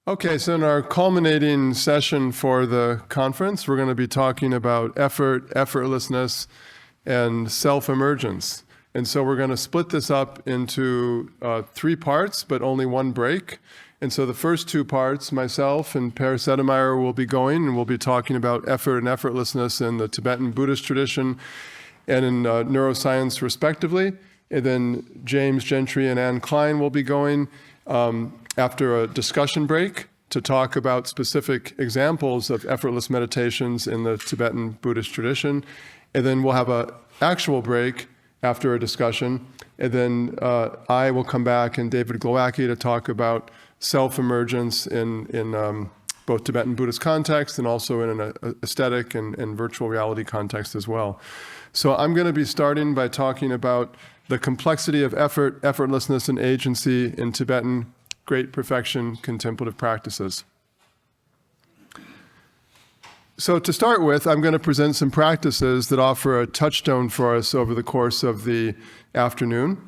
Okay, so in our culminating session for the conference, we're going to be talking about effort, effortlessness, and self-emergence. And so we're going to split this up into 3 parts, but only 1 break. And so the first 2 parts, myself and Per Sedemeyer will be going, and we'll be talking about effort and effortlessness in the Tibetan Buddhist tradition and in neuroscience respectively. And then James Gentry and Anne Klein will be going after a discussion break to talk about specific examples of effortless meditations in the Tibetan Buddhist tradition. And then we'll have an actual break after a discussion. And then I will come back, and David Glowacki, to talk about self-emergence in both Tibetan Buddhist context and also in an aesthetic and virtual reality context as well. So I'm going to be starting by talking about the complexity of effort, effortlessness, and agency in Tibetan great perfection contemplative practices. So to start with, I'm going to present some practices that offer a touchstone for us over the course of the afternoon.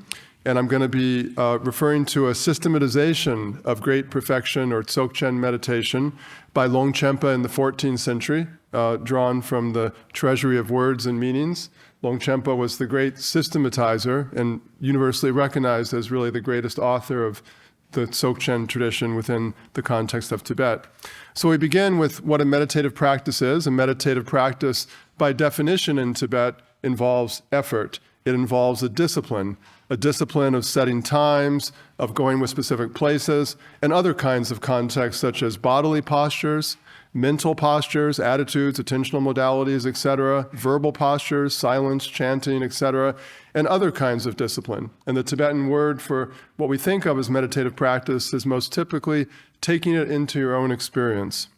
And I'm going to be referring to a systematization of great perfection or Dzokchen meditation by Longchenpa in the 14th century, drawn from the Treasury of Words and Meanings. Longchenpa was the great systematizer and universally recognized as really the greatest author of the Dzokchen tradition within the context of Tibet. So we begin with what a meditative practice is. A meditative practice, by definition in Tibet, involves effort. It involves a discipline of setting times, of going with specific places, and other kinds of contexts such as bodily postures, mental postures, attitudes, attentional modalities, etc., verbal postures, silence, chanting, etc., and other kinds of discipline. And the Tibetan word for what we think of as meditative practice is most typically taking it into your own experience.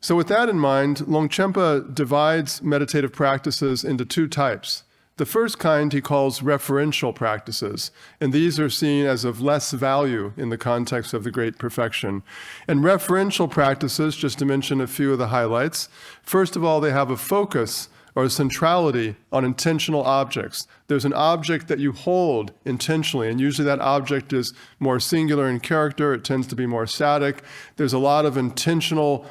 So with that in mind, Longchenpa divides meditative practices into 2 types. The first kind he calls referential practices, and these are seen as of less value in the context of the great perfection. And referential practices, just to mention a few of the highlights, first of all, they have a focus or a centrality on intentional objects. There's an object that you hold intentionally, and usually that object is more singular in character. It tends to be more static. There's a lot of intentional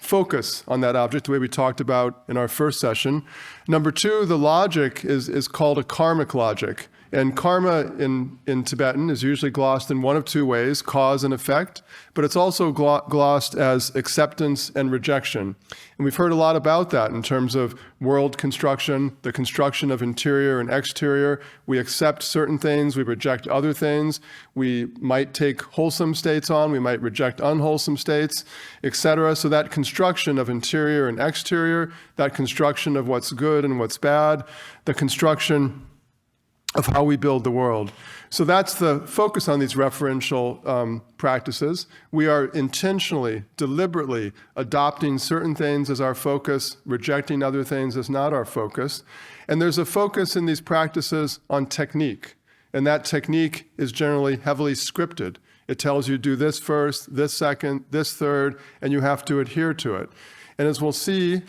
focus on that object, the way we talked about in our first session. Number 2, the logic is called a karmic logic. And karma in Tibetan is usually glossed in one of 2 ways, cause and effect, but it's also glossed as acceptance and rejection. And we've heard a lot about that in terms of world construction, the construction of interior and exterior. We accept certain things, we reject other things. We might take wholesome states on, we might reject unwholesome states, etc. So that construction of interior and exterior, that construction of what's good and what's bad, the construction of how we build the world. So that's the focus on these referential practices. We are intentionally, deliberately adopting certain things as our focus, rejecting other things as not our focus. And there's a focus in these practices on technique. And that technique is generally heavily scripted. It tells you do this first, this second, this third, and you have to adhere to it. And as we'll see,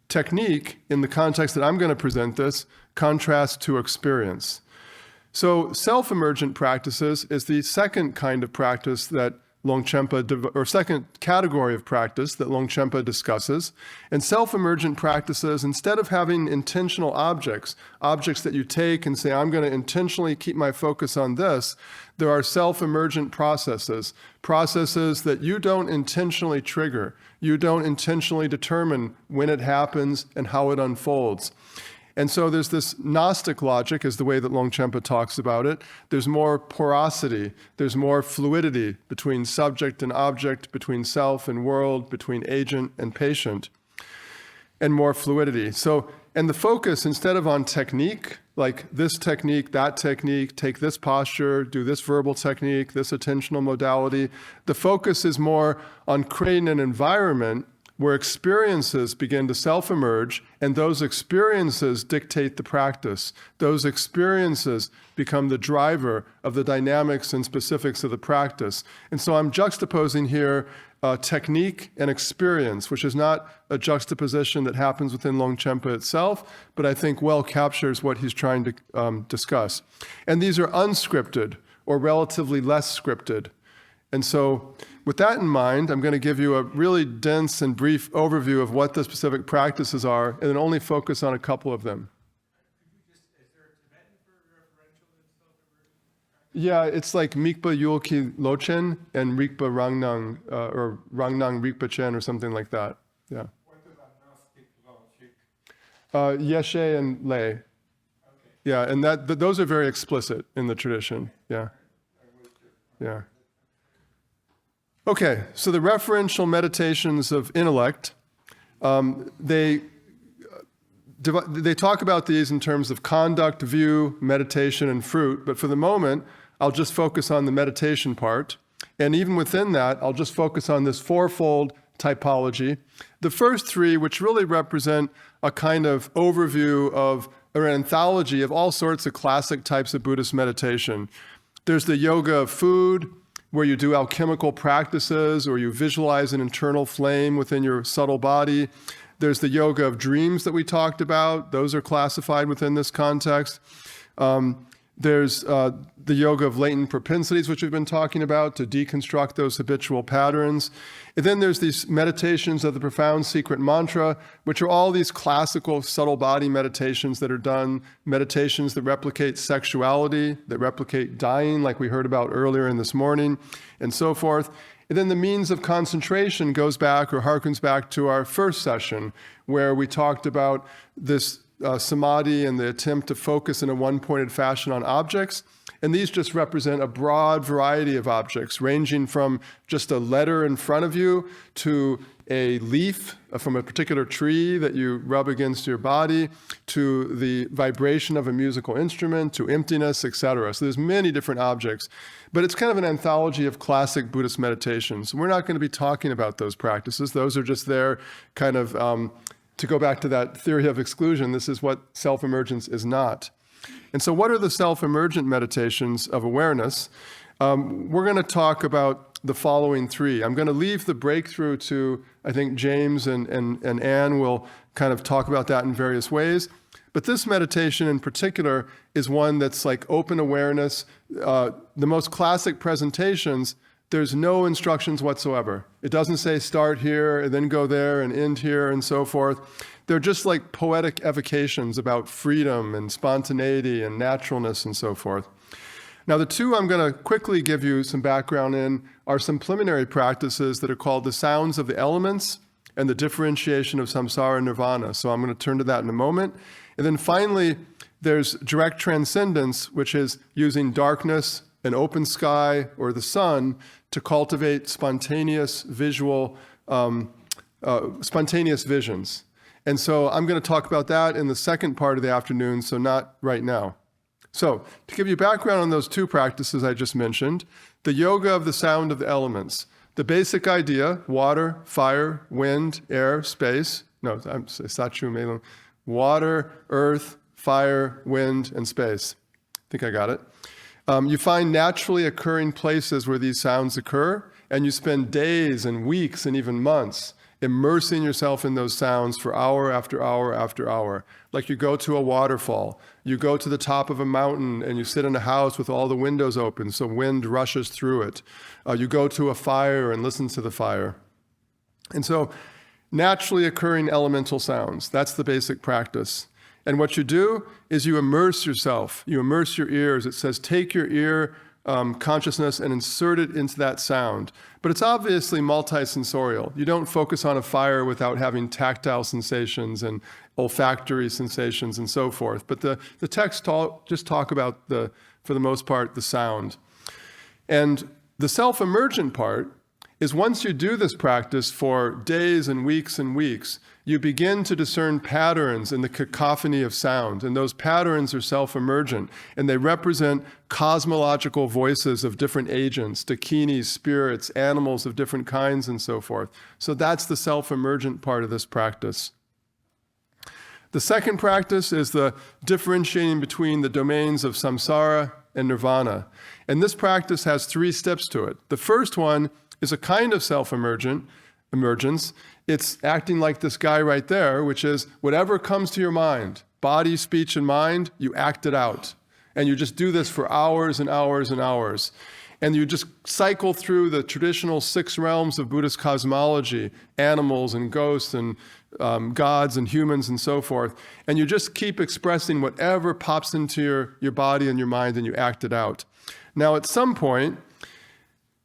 technique, in the context that I'm going to present this, contrast to experience. So self-emergent practices is the second kind of practice that Longchenpa, or second category of practice that Longchenpa discusses. And self-emergent practices, instead of having intentional objects that you take and say, I'm going to intentionally keep my focus on this, there are self-emergent processes that you don't intentionally trigger. You don't intentionally determine when it happens and how it unfolds. And so there's this Gnostic logic, is the way that Longchenpa talks about it. There's more porosity, there's more fluidity between subject and object, between self and world, between agent and patient, and more fluidity. So, and the focus, instead of on technique, like this technique, that technique, take this posture, do this verbal technique, this attentional modality, the focus is more on creating an environment where experiences begin to self-emerge, and those experiences dictate the practice. Those experiences become the driver of the dynamics and specifics of the practice. And so I'm juxtaposing here technique and experience, which is not a juxtaposition that happens within Longchenpa itself, but I think well captures what he's trying to discuss. And these are unscripted or relatively less scripted. And so with that in mind, I'm going to give you a really dense and brief overview of what the specific practices are, and then only focus on a couple of them. Is there a Tibetan for referential and self-emergent? Yeah, it's like Mikpa Yulki Lochen and Rikpa Rangnang, or Rangnang Rikpa Chen, or something like that. Yeah. What about Gnostic logic? Yeshe and Lei. Okay. Yeah, and those are very explicit in the tradition. Yeah. Yeah. Okay, so the referential meditations of intellect, they talk about these in terms of conduct, view, meditation, and fruit, but for the moment, I'll just focus on the meditation part. And even within that, I'll just focus on this fourfold typology. The first three, which really represent a kind of overview of, or an anthology of all sorts of classic types of Buddhist meditation. There's the yoga of food, where you do alchemical practices or you visualize an internal flame within your subtle body. There's the yoga of dreams that we talked about. Those are classified within this context. There's the yoga of latent propensities, which we've been talking about, to deconstruct those habitual patterns. And then there's these meditations of the profound secret mantra, which are all these classical subtle body meditations that are done, meditations that replicate sexuality, that replicate dying, like we heard about earlier in this morning, and so forth. And then the means of concentration goes back or harkens back to our first session, where we talked about this samadhi and the attempt to focus in a one-pointed fashion on objects. And these just represent a broad variety of objects, ranging from just a letter in front of you to a leaf from a particular tree that you rub against your body, to the vibration of a musical instrument, to emptiness, etc. So there's many different objects. But it's kind of an anthology of classic Buddhist meditations. We're not going to be talking about those practices. Those are just there kind of to go back to that theory of exclusion. This is what self-emergence is not. And so what are the self-emergent meditations of awareness? We're going to talk about the following three. I'm going to leave the breakthrough to, I think, James and Anne will kind of talk about that in various ways. But this meditation in particular is one that's like open awareness. The most classic presentations, there's no instructions whatsoever. It doesn't say start here and then go there and end here and so forth. They're just like poetic evocations about freedom and spontaneity and naturalness and so forth. Now, the two I'm going to quickly give you some background in are some preliminary practices that are called the sounds of the elements and the differentiation of samsara and nirvana. So I'm going to turn to that in a moment. And then finally, there's direct transcendence, which is using darkness, an open sky, or the sun to cultivate spontaneous spontaneous visions. And so I'm going to talk about that in the second part of the afternoon, so not right now. So to give you background on those two practices I just mentioned, the yoga of the sound of the elements. The basic idea, water, fire, wind, air, space. No, I'm Sachu Melum. Water, earth, fire, wind, and space. I think I got it. You find naturally occurring places where these sounds occur, and you spend days and weeks and even months immersing yourself in those sounds for hour after hour after hour. Like you go to a waterfall, you go to the top of a mountain and you sit in a house with all the windows open so wind rushes through it. You go to a fire and listen to the fire. And so naturally occurring elemental sounds, that's the basic practice. And what you do is you immerse yourself, you immerse your ears. It says take your ear consciousness and insert it into that sound. But it's obviously multisensorial. You don't focus on a fire without having tactile sensations and olfactory sensations and so forth. But the texts just talk about, for the most part, the sound. And the self-emergent part is once you do this practice for days and weeks, you begin to discern patterns in the cacophony of sound. And those patterns are self-emergent. And they represent cosmological voices of different agents, dakinis, spirits, animals of different kinds, and so forth. So that's the self-emergent part of this practice. The second practice is the differentiating between the domains of samsara and nirvana. And this practice has 3 steps to it. The first one is a kind of self-emergence. It's acting like this guy right there, which is whatever comes to your mind, body, speech, and mind, you act it out. And you just do this for hours and hours and hours. and you just cycle through the traditional 6 realms of Buddhist cosmology, animals and ghosts and gods and humans and so forth, and you just keep expressing whatever pops into your body and your mind, and you act it out. Now, at some point,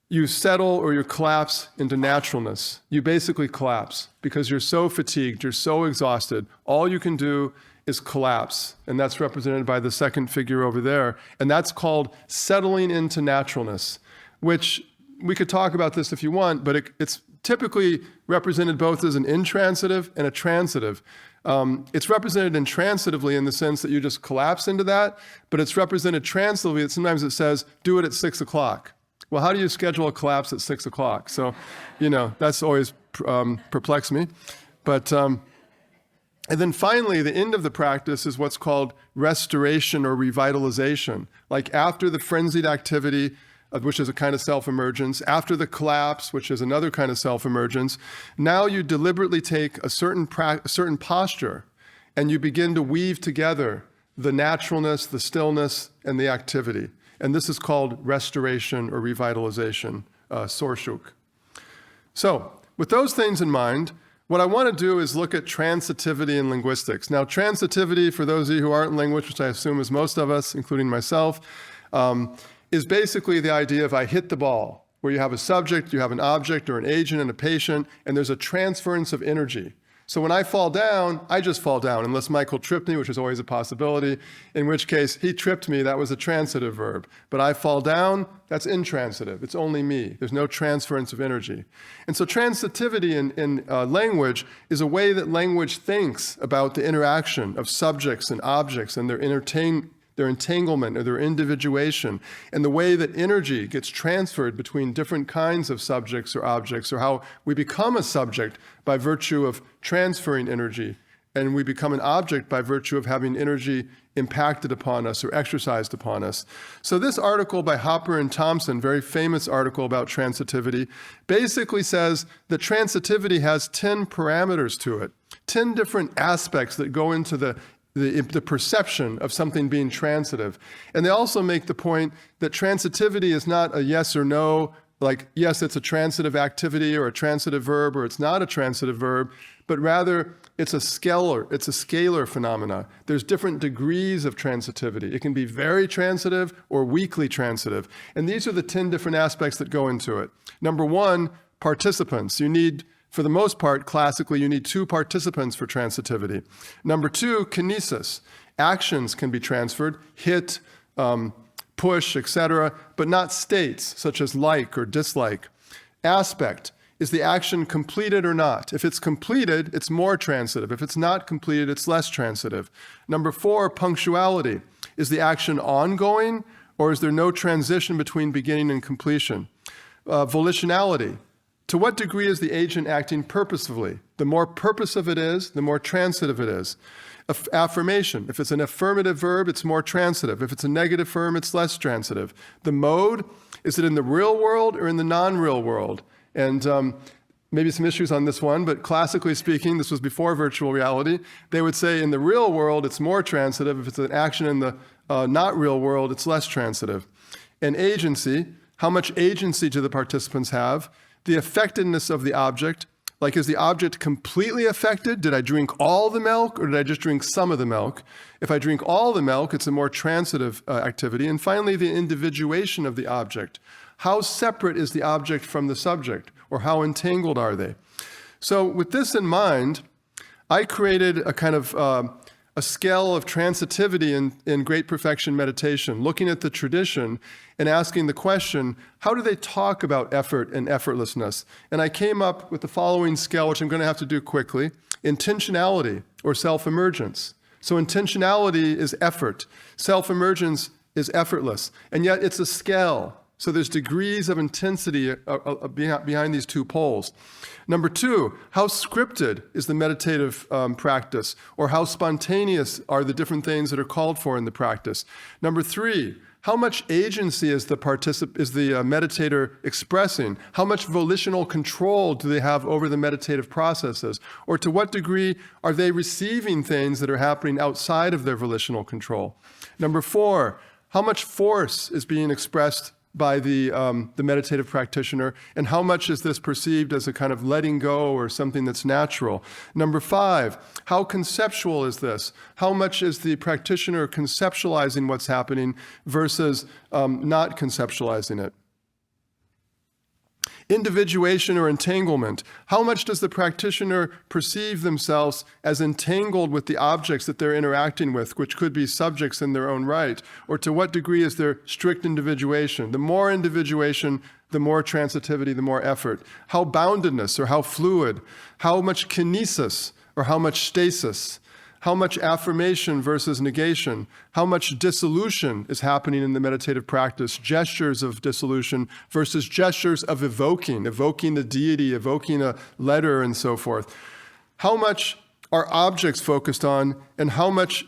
you settle or you collapse into naturalness. You basically collapse because you're so fatigued, you're so exhausted. All you can do is collapse, and that's represented by the second figure over there, and that's called settling into naturalness, which we could talk about this if you want, but it's typically represented both as an intransitive and a transitive. It's represented intransitively in the sense that you just collapse into that, but it's represented transitively. Sometimes it says, do it at 6 o'clock. Well, how do you schedule a collapse at 6 o'clock? So, that's always perplexed me. But and then finally, the end of the practice is what's called restoration or revitalization. Like after the frenzied activity, which is a kind of self-emergence, after the collapse, which is another kind of self-emergence, now you deliberately take a certain posture and you begin to weave together the naturalness, the stillness, and the activity. And this is called restoration or revitalization, sorshuk. So, with those things in mind, what I want to do is look at transitivity in linguistics. Now, transitivity, for those of you who aren't linguists, which I assume is most of us, including myself, is basically the idea of I hit the ball, where you have a subject, you have an object or an agent and a patient, and there's a transference of energy. So when I fall down, I just fall down, unless Michael tripped me, which is always a possibility, in which case he tripped me, that was a transitive verb. But I fall down, that's intransitive. It's only me. There's no transference of energy. And so transitivity in language is a way that language thinks about the interaction of subjects and objects and their entanglement or their individuation, and the way that energy gets transferred between different kinds of subjects or objects, or how we become a subject by virtue of transferring energy, and we become an object by virtue of having energy impacted upon us or exercised upon us. So this article by Hopper and Thompson, very famous article about transitivity, basically says that transitivity has 10 parameters to it, 10 different aspects that go into the perception of something being transitive. And they also make the point that transitivity is not a yes or no, like, yes, it's a transitive activity or a transitive verb, or it's not a transitive verb, but rather it's a scalar phenomena. There's different degrees of transitivity. It can be very transitive or weakly transitive. And these are the 10 different aspects that go into it. Number 1, participants. You need, for the most part, classically, you need 2 participants for transitivity. Number 2, kinesis. Actions can be transferred, hit, push, etc., but not states, such as like or dislike. Aspect. Is the action completed or not? If it's completed, it's more transitive. If it's not completed, it's less transitive. Number 4, punctuality. Is the action ongoing, or is there no transition between beginning and completion? Volitionality. To what degree is the agent acting purposefully? The more purposive it is, the more transitive it is. Affirmation. If it's an affirmative verb, it's more transitive. If it's a negative verb, it's less transitive. The mode, is it in the real world or in the non-real world? And maybe some issues on this one, but classically speaking, this was before virtual reality, they would say in the real world, it's more transitive. If it's an action in the not real world, it's less transitive. And agency, how much agency do the participants have? The affectedness of the object, like, is the object completely affected? Did I drink all the milk, or did I just drink some of the milk? If I drink all the milk, it's a more transitive activity. And finally, the individuation of the object. How separate is the object from the subject, or how entangled are they? So with this in mind, I created a kind of a scale of transitivity in Great Perfection meditation, looking at the tradition and asking the question, how do they talk about effort and effortlessness? And I came up with the following scale, which I'm going to have to do quickly: intentionality, or self-emergence. So intentionality is effort. Self-emergence is effortless. And yet it's a scale. So there's degrees of intensity behind these 2 poles. Number 2, how scripted is the meditative practice, or how spontaneous are the different things that are called for in the practice? Number 3, how much agency is the meditator expressing? How much volitional control do they have over the meditative processes? Or to what degree are they receiving things that are happening outside of their volitional control? Number 4, how much force is being expressed by the meditative practitioner, and how much is this perceived as a kind of letting go or something that's natural? Number 5, how conceptual is this? How much is the practitioner conceptualizing what's happening versus not conceptualizing it? Individuation or entanglement. How much does the practitioner perceive themselves as entangled with the objects that they're interacting with, which could be subjects in their own right? Or to what degree is there strict individuation? The more individuation, the more transitivity, the more effort. How boundedness or how fluid? How much kinesis or how much stasis? How much affirmation versus negation? How much dissolution is happening in the meditative practice? Gestures of dissolution versus gestures of evoking the deity, evoking a letter, and so forth. How much are objects focused on, and how much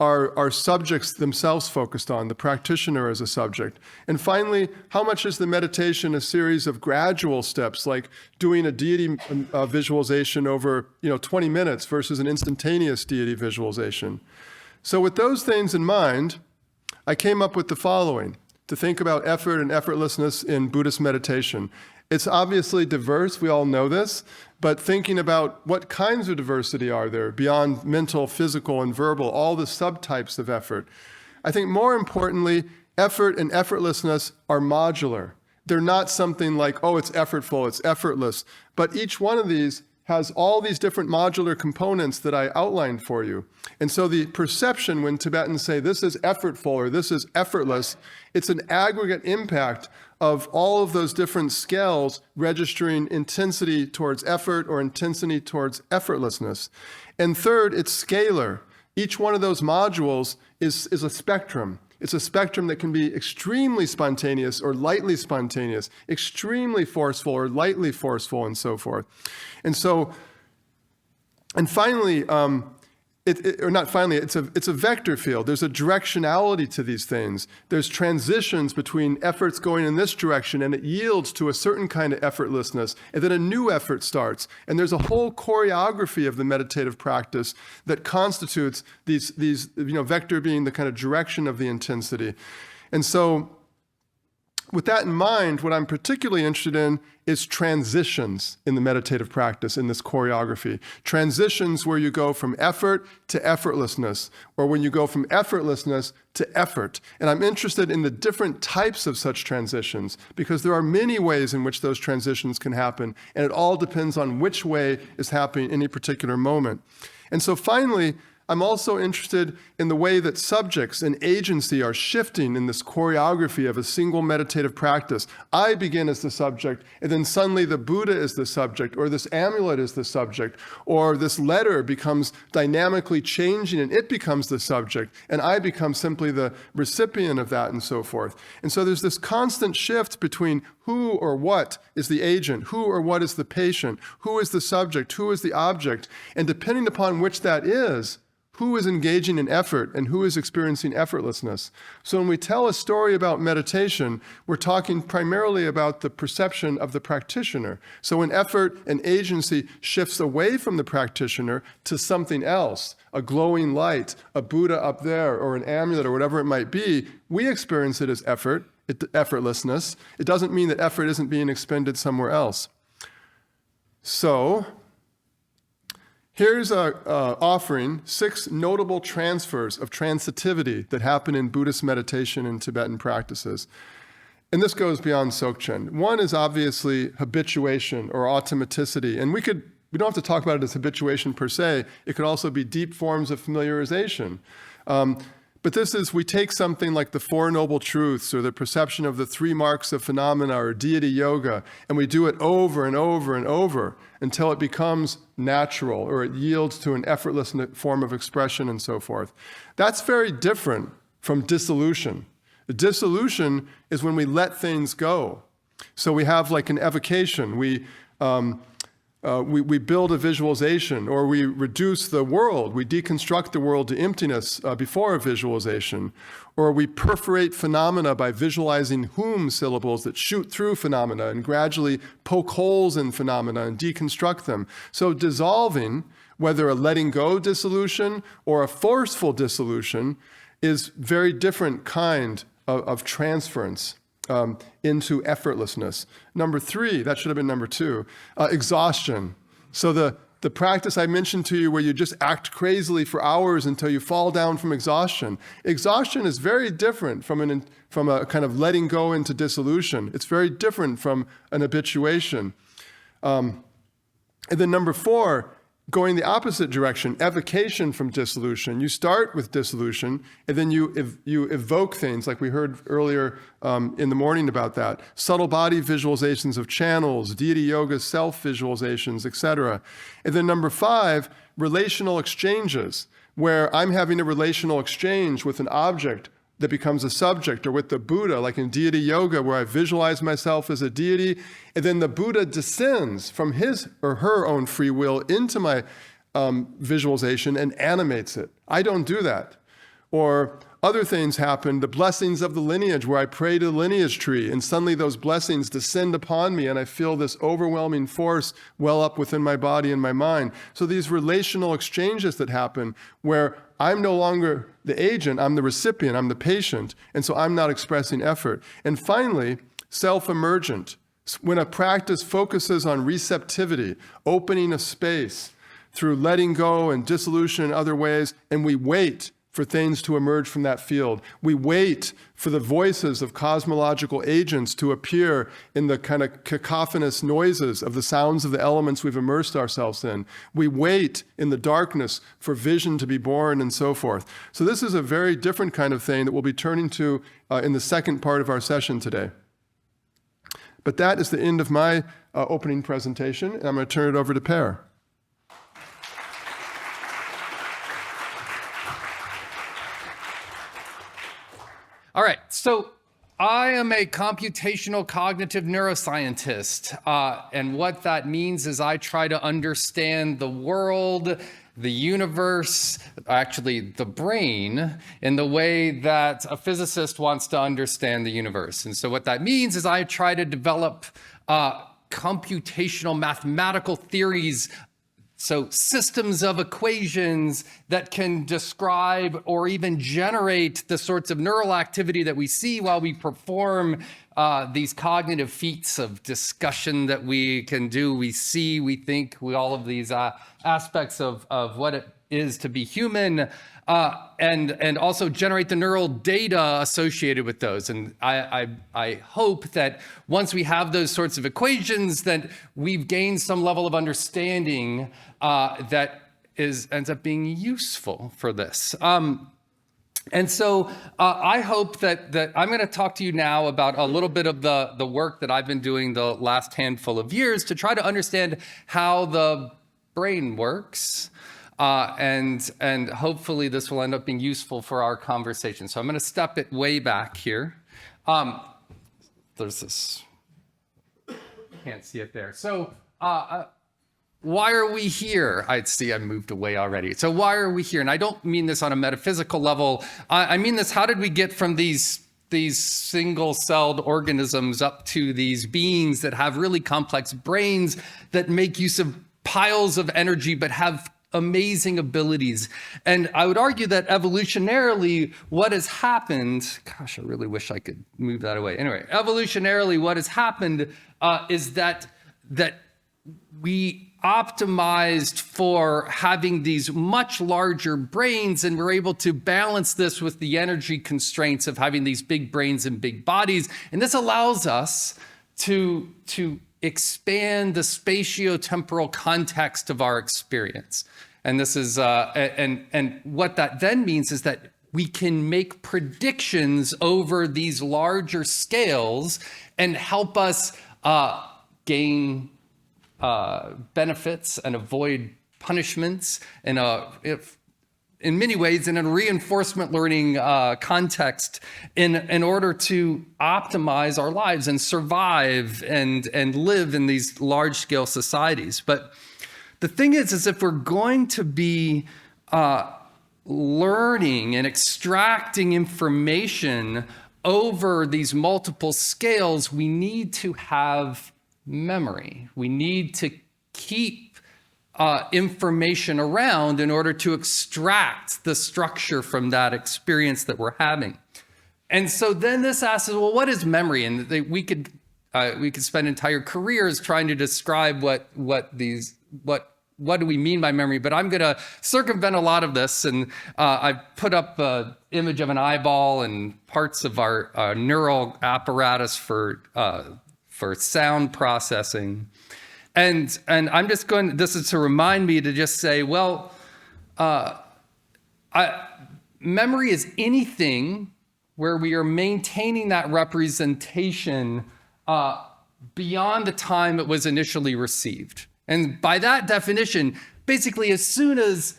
are subjects themselves focused on, the practitioner as a subject? And finally, how much is the meditation a series of gradual steps, like doing a deity visualization over 20 minutes versus an instantaneous deity visualization? So with those things in mind, I came up with the following, to think about effort and effortlessness in Buddhist meditation. It's obviously diverse, we all know this, but thinking about what kinds of diversity are there beyond mental, physical, and verbal, all the subtypes of effort. I think more importantly, effort and effortlessness are modular. They're not something like, oh, it's effortful, it's effortless, but each one of these has all these different modular components that I outlined for you. And so the perception, when Tibetans say this is effortful or this is effortless, it's an aggregate impact of all of those different scales registering intensity towards effort or intensity towards effortlessness. And third, it's scalar. Each one of those modules is a spectrum. It's a spectrum that can be extremely spontaneous or lightly spontaneous, extremely forceful or lightly forceful, and so forth. And finally, it's a vector field. There's a directionality to these things. There's transitions between efforts going in this direction, and it yields to a certain kind of effortlessness, and then a new effort starts. And there's a whole choreography of the meditative practice that constitutes these vector being the kind of direction of the intensity. And so, with that in mind, what I'm particularly interested in is transitions in the meditative practice, in this choreography. Transitions where you go from effort to effortlessness, or when you go from effortlessness to effort. And I'm interested in the different types of such transitions, because there are many ways in which those transitions can happen, and it all depends on which way is happening in any particular moment. And so finally, I'm also interested in the way that subjects and agency are shifting in this choreography of a single meditative practice. I begin as the subject, and then suddenly the Buddha is the subject, or this amulet is the subject, or this letter becomes dynamically changing and it becomes the subject, and I become simply the recipient of that, and so forth. And so there's this constant shift between who or what is the agent, who or what is the patient, who is the subject, who is the object, and depending upon which that is, who is engaging in effort and who is experiencing effortlessness. So when we tell a story about meditation, we're talking primarily about the perception of the practitioner. So when effort and agency shifts away from the practitioner to something else, a glowing light, a Buddha up there, or an amulet, or whatever it might be, we experience it as effortlessness. It doesn't mean that effort isn't being expended somewhere else. So, here's offering 6 notable transfers of transitivity that happen in Buddhist meditation and Tibetan practices. And this goes beyond Dzokchen. One is obviously habituation or automaticity. And we don't have to talk about it as habituation per se. It could also be deep forms of familiarization. But this is, we take something like the Four Noble Truths or the perception of the 3 marks of phenomena or deity yoga, and we do it over and over and over until it becomes natural or it yields to an effortless form of expression and so forth. That's very different from dissolution. The dissolution is when we let things go. So we have like an evocation. We build a visualization, or we reduce the world. We deconstruct the world to emptiness before a visualization. Or we perforate phenomena by visualizing whom syllables that shoot through phenomena and gradually poke holes in phenomena and deconstruct them. So dissolving, whether a letting go dissolution or a forceful dissolution, is very different kind of transference. into effortlessness. Number 3, that should have been number 2, exhaustion. So the practice I mentioned to you where you just act crazily for hours until you fall down from exhaustion. Exhaustion is very different from a kind of letting go into dissolution. It's very different from an habituation. And then number 4, going the opposite direction, evocation from dissolution. You start with dissolution, and then you evoke things, like we heard earlier in the morning about that. Subtle body visualizations of channels, deity yoga, self-visualizations, etc. And then number 5, relational exchanges, where I'm having a relational exchange with an object that becomes a subject, or with the Buddha, like in deity yoga, where I visualize myself as a deity, and then the Buddha descends from his or her own free will into my visualization and animates it. I don't do that. Or other things happen, the blessings of the lineage, where I pray to the lineage tree, and suddenly those blessings descend upon me, and I feel this overwhelming force well up within my body and my mind. So these relational exchanges that happen, where I'm no longer the agent, I'm the recipient, I'm the patient, and so I'm not expressing effort. And finally, self-emergent. When a practice focuses on receptivity, opening a space through letting go and dissolution in other ways, and we wait for things to emerge from that field. We wait for the voices of cosmological agents to appear in the kind of cacophonous noises of the sounds of the elements we've immersed ourselves in. We wait in the darkness for vision to be born and so forth. So this is a very different kind of thing that we'll be turning to in the second part of our session today. But that is the end of my opening presentation, and I'm going to turn it over to Per. All right, so I am a computational cognitive neuroscientist, and what that means is I try to understand the world, the universe, actually the brain, in the way that a physicist wants to understand the universe. And so what that means is I try to develop computational mathematical theories, so systems of equations that can describe or even generate the sorts of neural activity that we see while we perform these cognitive feats of discussion that we can do. We see, we think, all of these aspects of what it is to be human, and also generate the neural data associated with those. And I hope that once we have those sorts of equations, that we've gained some level of understanding that ends up being useful for this. And so I hope that I'm going to talk to you now about a little bit of the work that I've been doing the last handful of years to try to understand how the brain works. And hopefully this will end up being useful for our conversation. So I'm going to step it way back here. There's this, can't see it there. So why are we here? I see I moved away already. So why are we here? And I don't mean this on a metaphysical level. I mean this, how did we get from these single-celled organisms up to these beings that have really complex brains that make use of piles of energy but have amazing abilities? And I would argue that evolutionarily, what has happened, gosh, I really wish I could move that away. Anyway, evolutionarily, what has happened is that we optimized for having these much larger brains, and we're able to balance this with the energy constraints of having these big brains and big bodies. And this allows us to expand the spatio-temporal context of our experience. And this is, and what that then means is that we can make predictions over these larger scales and help us gain benefits and avoid punishments in many ways in a reinforcement learning context in order to optimize our lives and survive and live in these large scale societies. But the thing is if we're going to be learning and extracting information over these multiple scales, we need to have memory. We need to keep information around in order to extract the structure from that experience that we're having. And so then this asks, well, what is memory? And we could spend entire careers trying to describe what do we mean by memory, but I'm going to circumvent a lot of this. And I put up an image of an eyeball and parts of our neural apparatus for sound processing. And I'm just going, this is to remind me to just say, well, memory is anything where we are maintaining that representation beyond the time it was initially received. And by that definition, basically as soon as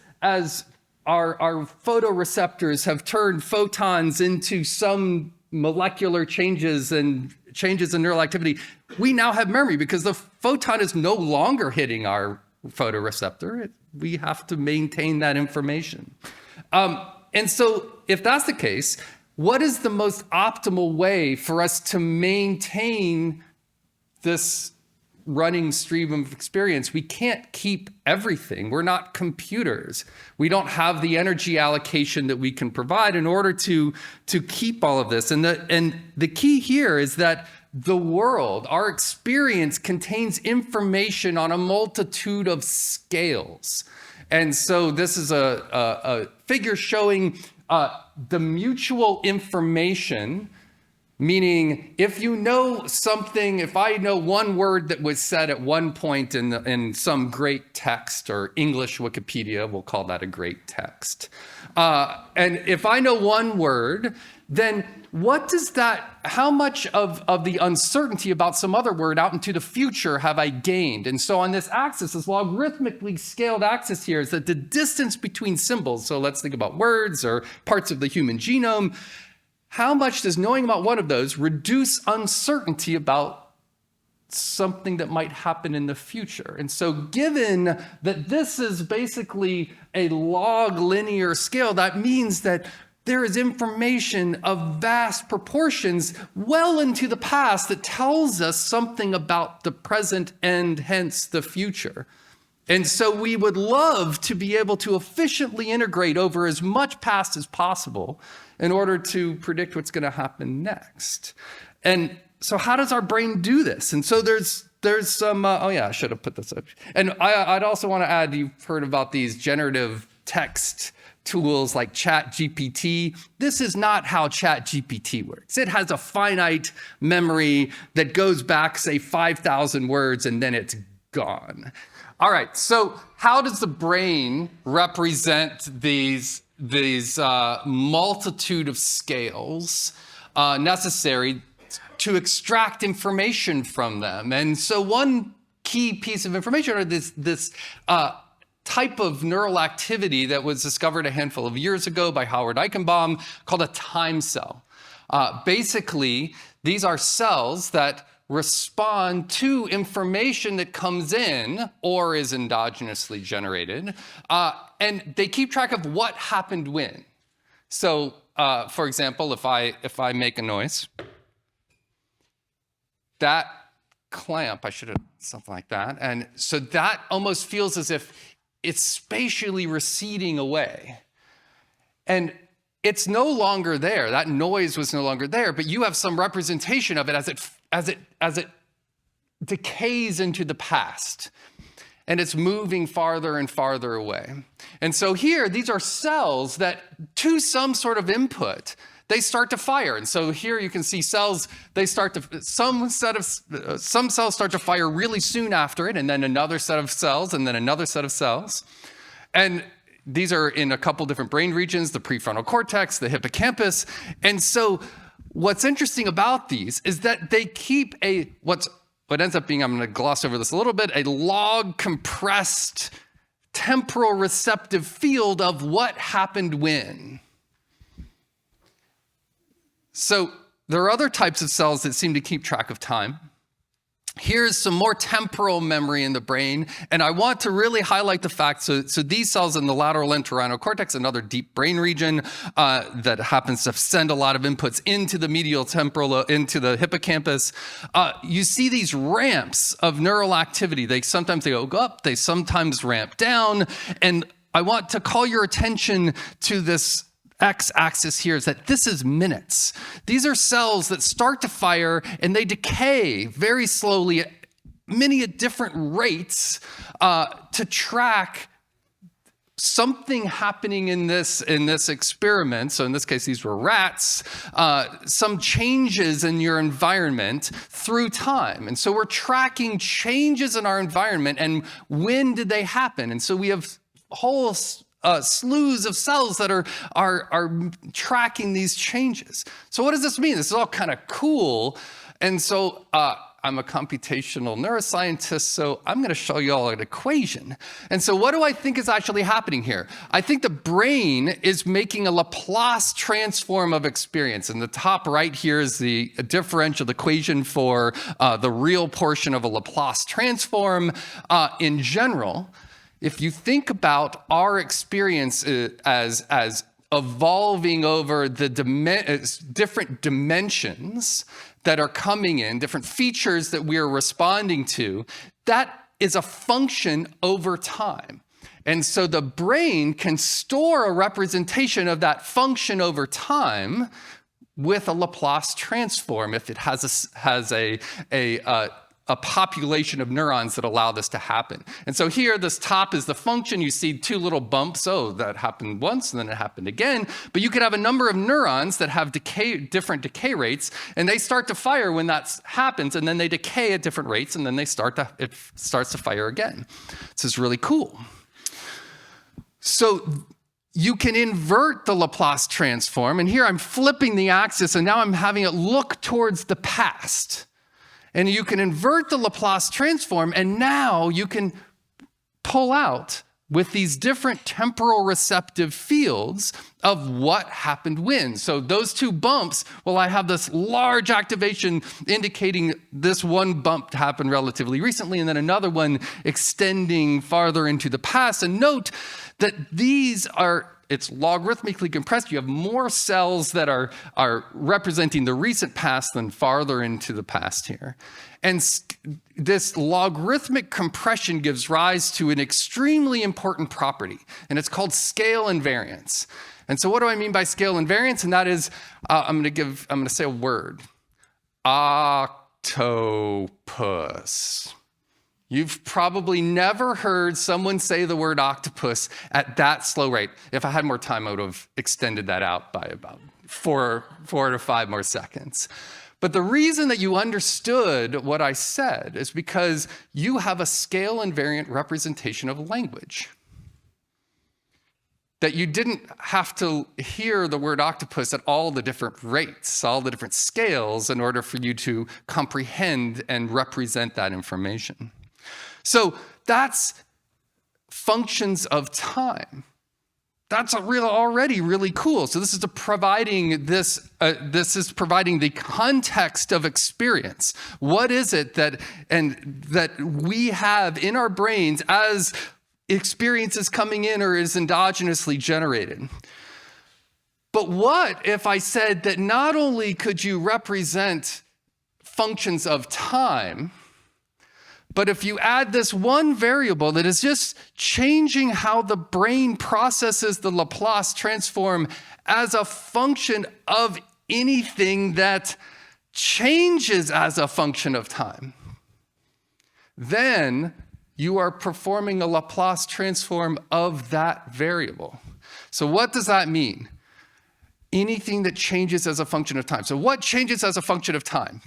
our photoreceptors have turned photons into some molecular changes in neural activity, we now have memory because the photon is no longer hitting our photoreceptor. We have to maintain that information. And so if that's the case, what is the most optimal way for us to maintain this running stream of experience? We can't keep everything. We're not computers. We don't have the energy allocation that we can provide in order to keep all of this. And the key here is that the world, our experience, contains information on a multitude of scales. And so this is a figure showing the mutual information, meaning if you know something, if I know one word that was said at one point in some great text, or English Wikipedia, we'll call that a great text. And if I know one word, then what does that, how much of the uncertainty about some other word out into the future have I gained? And so on this axis, this logarithmically scaled axis here, is that the distance between symbols, so let's think about words or parts of the human genome, how much does knowing about one of those reduce uncertainty about something that might happen in the future? And so given that this is basically a log linear scale, that means that there is information of vast proportions well into the past that tells us something about the present and hence the future. And so we would love to be able to efficiently integrate over as much past as possible in order to predict what's going to happen next. And so how does our brain do this? And so there's some, oh yeah, I should have put this up. And I'd also want to add, you've heard about these generative text tools like ChatGPT. This is not how ChatGPT works. It has a finite memory that goes back, say, 5,000 words, and then it's gone. All right, so how does the brain represent these multitude of scales necessary to extract information from them? And so one key piece of information, or this type of neural activity that was discovered a handful of years ago by Howard Eichenbaum, called a time cell. Basically, these are cells that respond to information that comes in or is endogenously generated, and they keep track of what happened when. So, for example, if I make a noise, that clamp, I should have something like that, and so that almost feels as if it's spatially receding away. And it's no longer there. That noise was no longer there, but you have some representation of it as it decays into the past. And it's moving farther and farther away. And so here, these are cells that, to some sort of input, they start to fire. And so here you can see cells, some cells start to fire really soon after it, and then another set of cells, and then another set of cells. And these are in a couple different brain regions, the prefrontal cortex, the hippocampus. And so what's interesting about these is that they keep what ends up being, I'm going to gloss over this a little bit, a log compressed temporal receptive field of what happened when. So there are other types of cells that seem to keep track of time. Here's some more temporal memory in the brain, and I want to really highlight the fact, so these cells in the lateral entorhinal cortex, another deep brain region that happens to send a lot of inputs into the medial temporal, into the hippocampus, you see these ramps of neural activity. They sometimes go up, they sometimes ramp down, and I want to call your attention to this x-axis here is that this is minutes. These are cells that start to fire and they decay very slowly, many at different rates, to track something happening in this experiment. So in this case, these were rats, some changes in your environment through time. And so we're tracking changes in our environment and when did they happen? And so we have whole slews of cells that are tracking these changes. So what does this mean? This is all kind of cool. And so I'm a computational neuroscientist, so I'm going to show you all an equation. And so what do I think is actually happening here? I think the brain is making a Laplace transform of experience. And the top right here is the differential equation for the real portion of a Laplace transform. In general, if you think about our experience as evolving over the different dimensions that are coming in, different features that we are responding to, that is a function over time. And so the brain can store a representation of that function over time with a Laplace transform if it has a population of neurons that allow this to happen. And so here, this top is the function. You see two little bumps. Oh, that happened once, and then it happened again. But you could have a number of neurons that have different decay rates, and they start to fire when that happens, and then they decay at different rates, and then it starts to fire again. This is really cool. So you can invert the Laplace transform, and here I'm flipping the axis, and now I'm having it look towards the past. And you can invert the Laplace transform, and now you can pull out with these different temporal receptive fields of what happened when. So those two bumps, well, I have this large activation indicating this one bump happened relatively recently, and then another one extending farther into the past. And note that it's logarithmically compressed. You have more cells that are representing the recent past than farther into the past here. And this logarithmic compression gives rise to an extremely important property, and it's called scale invariance. And so what do I mean by scale invariance? And that is, I'm going to say a word. Octopus. You've probably never heard someone say the word octopus at that slow rate. If I had more time, I would have extended that out by about four to 5 more seconds. But the reason that you understood what I said is because you have a scale invariant representation of language. That you didn't have to hear the word octopus at all the different rates, all the different scales in order for you to comprehend and represent that information. So that's functions of time. That's already really cool. So this is providing the context of experience. What is it that we have in our brains as experience is coming in or is endogenously generated? But what if I said that not only could you represent functions of time, but if you add this one variable that is just changing how the brain processes the Laplace transform as a function of anything that changes as a function of time, then you are performing a Laplace transform of that variable. So what does that mean? Anything that changes as a function of time. So what changes as a function of time?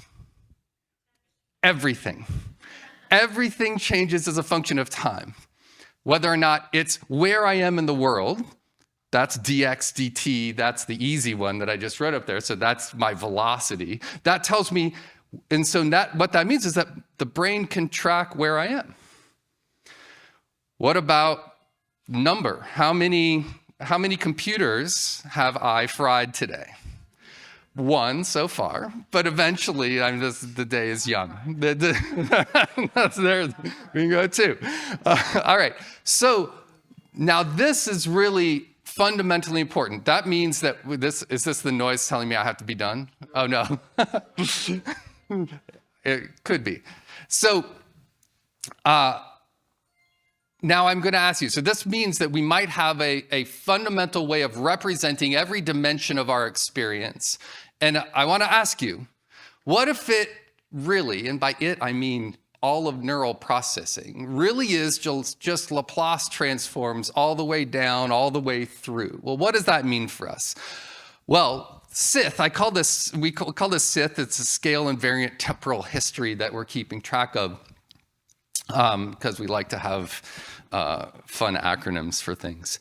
Everything. Everything changes as a function of time. Whether or not it's where I am in the world, that's dx dt, that's the easy one that I just wrote up there, so that's my velocity. That tells me, and so what that means is that the brain can track where I am. What about number? How many computers have I fried today? 1 so far, but eventually, the day is young. That's there. We can go 2. All right. So now this is really fundamentally important. That means that is this the noise telling me I have to be done? Oh no. It could be. So now I'm going to ask you, so this means that we might have a fundamental way of representing every dimension of our experience. And I want to ask you, what if it really, and by it I mean all of neural processing, really is just Laplace transforms all the way down, all the way through? Well, what does that mean for us? Well, SITH, we call this SITH. It's a scale invariant temporal history that we're keeping track of because we like to have fun acronyms for things.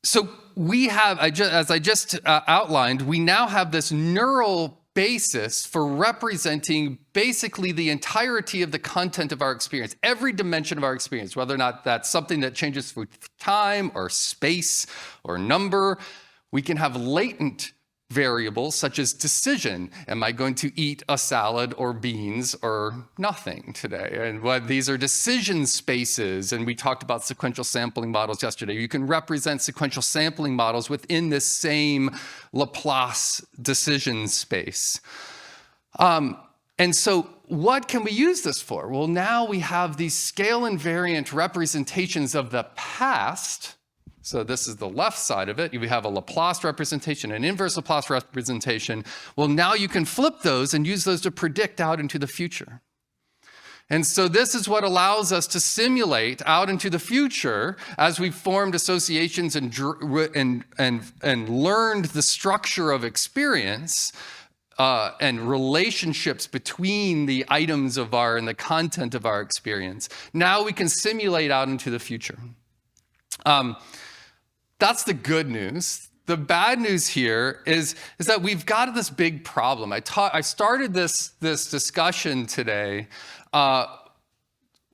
So we have, as I just outlined, we now have this neural basis for representing basically the entirety of the content of our experience, every dimension of our experience, whether or not that's something that changes with time or space or number. We can have latent variables such as decision. Am I going to eat a salad or beans or nothing today? And these are decision spaces. And we talked about sequential sampling models yesterday. You can represent sequential sampling models within this same Laplace decision space. And so what can we use this for? Well, now we have these scale invariant representations of the past. So this is the left side of it. You have a Laplace representation, an inverse Laplace representation. Well, now you can flip those and use those to predict out into the future. And so this is what allows us to simulate out into the future as we've formed associations and learned the structure of experience and relationships between the items of and the content of our experience. Now we can simulate out into the future. That's the good news. The bad news here is that we've got this big problem. I started this discussion today on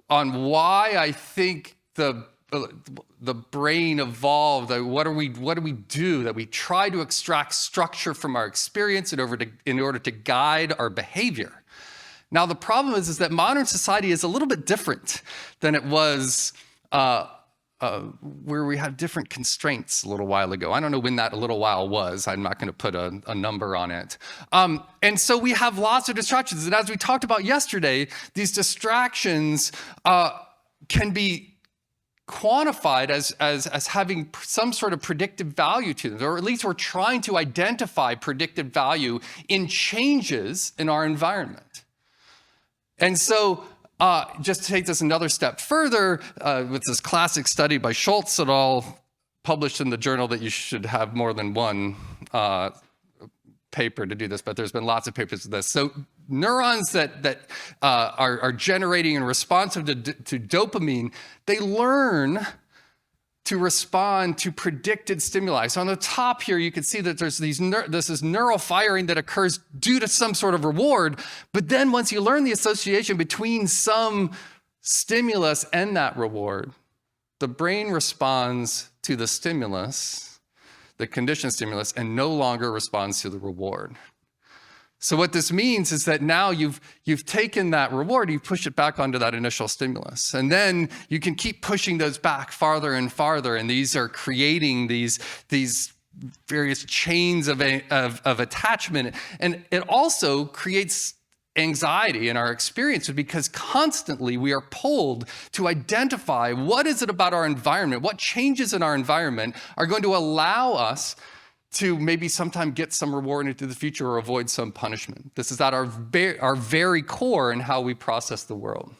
why I think the brain evolved. What do we do? That we try to extract structure from our experience in order to guide our behavior. Now the problem is that modern society is a little bit different than it was where we had different constraints a little while ago. I don't know when that a little while was. I'm not going to put a number on it. And so we have lots of distractions. And as we talked about yesterday, these distractions can be quantified as having some sort of predictive value to them, or at least we're trying to identify predictive value in changes in our environment. And so just to take this another step further, with this classic study by Schultz et al., published in the journal that you should have more than one paper to do this, but there's been lots of papers of this. So neurons that are generating and responsive to dopamine, they learn to respond to predicted stimuli. So on the top here, you can see that there's this is neural firing that occurs due to some sort of reward. But then once you learn the association between some stimulus and that reward, the brain responds to the stimulus, the conditioned stimulus, and no longer responds to the reward. So what this means is that now you've taken that reward, you push it back onto that initial stimulus. And then you can keep pushing those back farther and farther. And these are creating these various chains of attachment. And it also creates anxiety in our experience because constantly we are pulled to identify what is it about our environment, what changes in our environment are going to allow us to maybe sometime get some reward into the future or avoid some punishment. This is at our very core in how we process the world.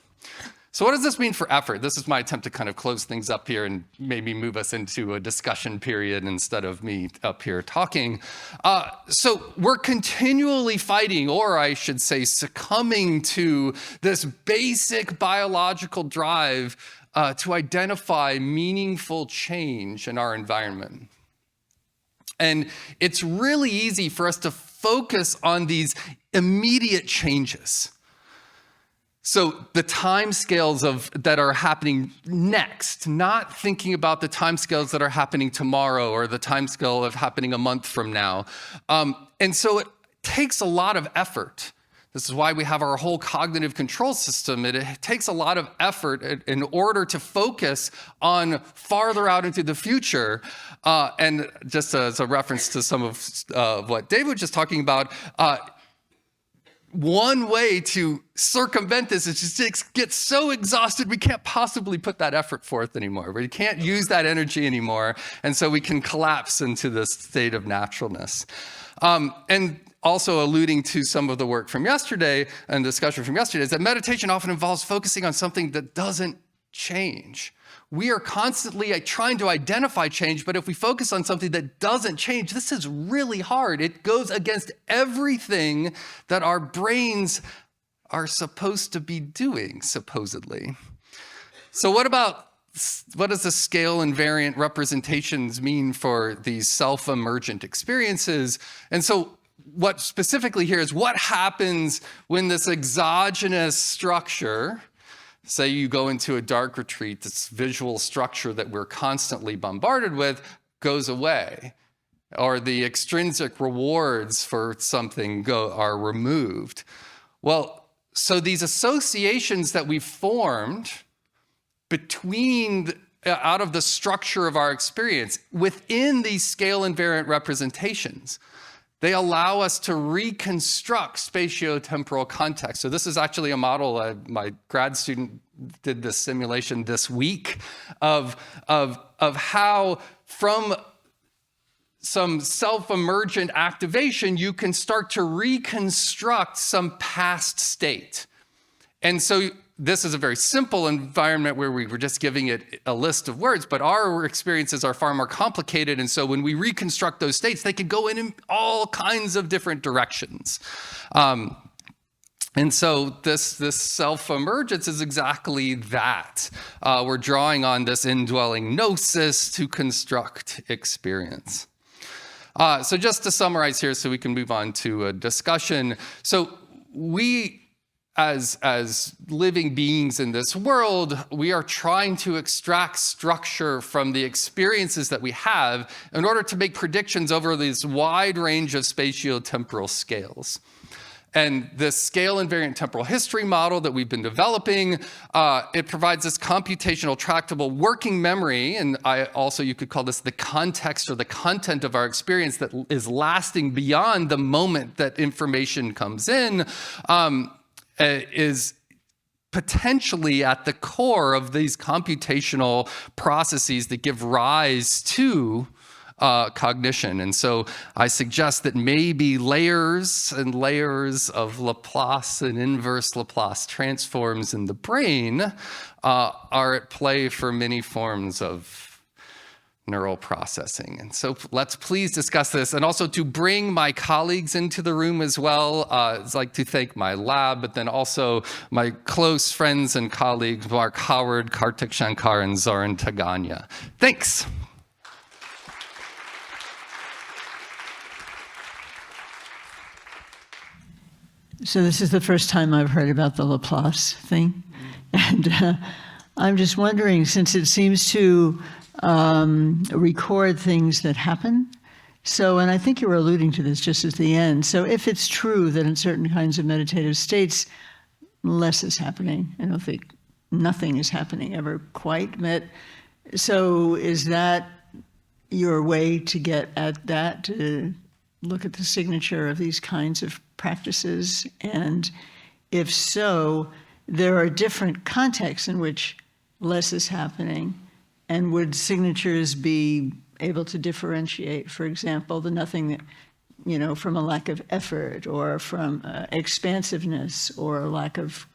So what does this mean for effort? This is my attempt to kind of close things up here and maybe move us into a discussion period instead of me up here talking. So we're continually fighting, or I should say succumbing to this basic biological drive to identify meaningful change in our environment. And it's really easy for us to focus on these immediate changes. So the timescales that are happening next, not thinking about the timescales that are happening tomorrow or the timescale of happening a month from now. And so it takes a lot of effort. This is why we have our whole cognitive control system. It takes a lot of effort in order to focus on farther out into the future. And just as a reference to some of what David was just talking about, one way to circumvent this is just to get so exhausted we can't possibly put that effort forth anymore. We can't use that energy anymore, and so we can collapse into this state of naturalness. And also alluding to some of the work from yesterday and discussion from yesterday is that meditation often involves focusing on something that doesn't change. We are constantly trying to identify change, but if we focus on something that doesn't change, this is really hard. It goes against everything that our brains are supposed to be doing, supposedly. So what does the scale invariant representations mean for these self-emergent experiences? And so what specifically here is what happens when this exogenous structure, say you go into a dark retreat, this visual structure that we're constantly bombarded with goes away, or the extrinsic rewards for something are removed. Well, so these associations that we've formed out of the structure of our experience within these scale invariant representations, they allow us to reconstruct spatiotemporal context. So this is actually a model. My grad student did this simulation this week of how from some self-emergent activation, you can start to reconstruct some past state. And so this is a very simple environment where we were just giving it a list of words, but our experiences are far more complicated. And so when we reconstruct those states, they can go in all kinds of different directions. And so this self-emergence is exactly that. We're drawing on this indwelling gnosis to construct experience. So just to summarize here so we can move on to a discussion. So we, as living beings in this world, we are trying to extract structure from the experiences that we have in order to make predictions over this wide range of spatiotemporal scales. And this scale invariant temporal history model that we've been developing, it provides this computational tractable working memory, and you could call this the context or the content of our experience that is lasting beyond the moment that information comes in, is potentially at the core of these computational processes that give rise to cognition. And so I suggest that maybe layers and layers of Laplace and inverse Laplace transforms in the brain are at play for many forms of neural processing. And so let's please discuss this. And also to bring my colleagues into the room as well. I'd like to thank my lab, but then also my close friends and colleagues, Mark Howard, Kartik Shankar, and Zoran Taganya. Thanks. So this is the first time I've heard about the Laplace thing. And I'm just wondering, since it seems to record things that happen. So, and I think you were alluding to this just at the end. So if it's true that in certain kinds of meditative states, less is happening. I don't think nothing is happening ever quite. But so is that your way to get at that, to look at the signature of these kinds of practices? And if so, there are different contexts in which less is happening. And would signatures be able to differentiate, for example, the nothing, from a lack of effort or from expansiveness or a lack of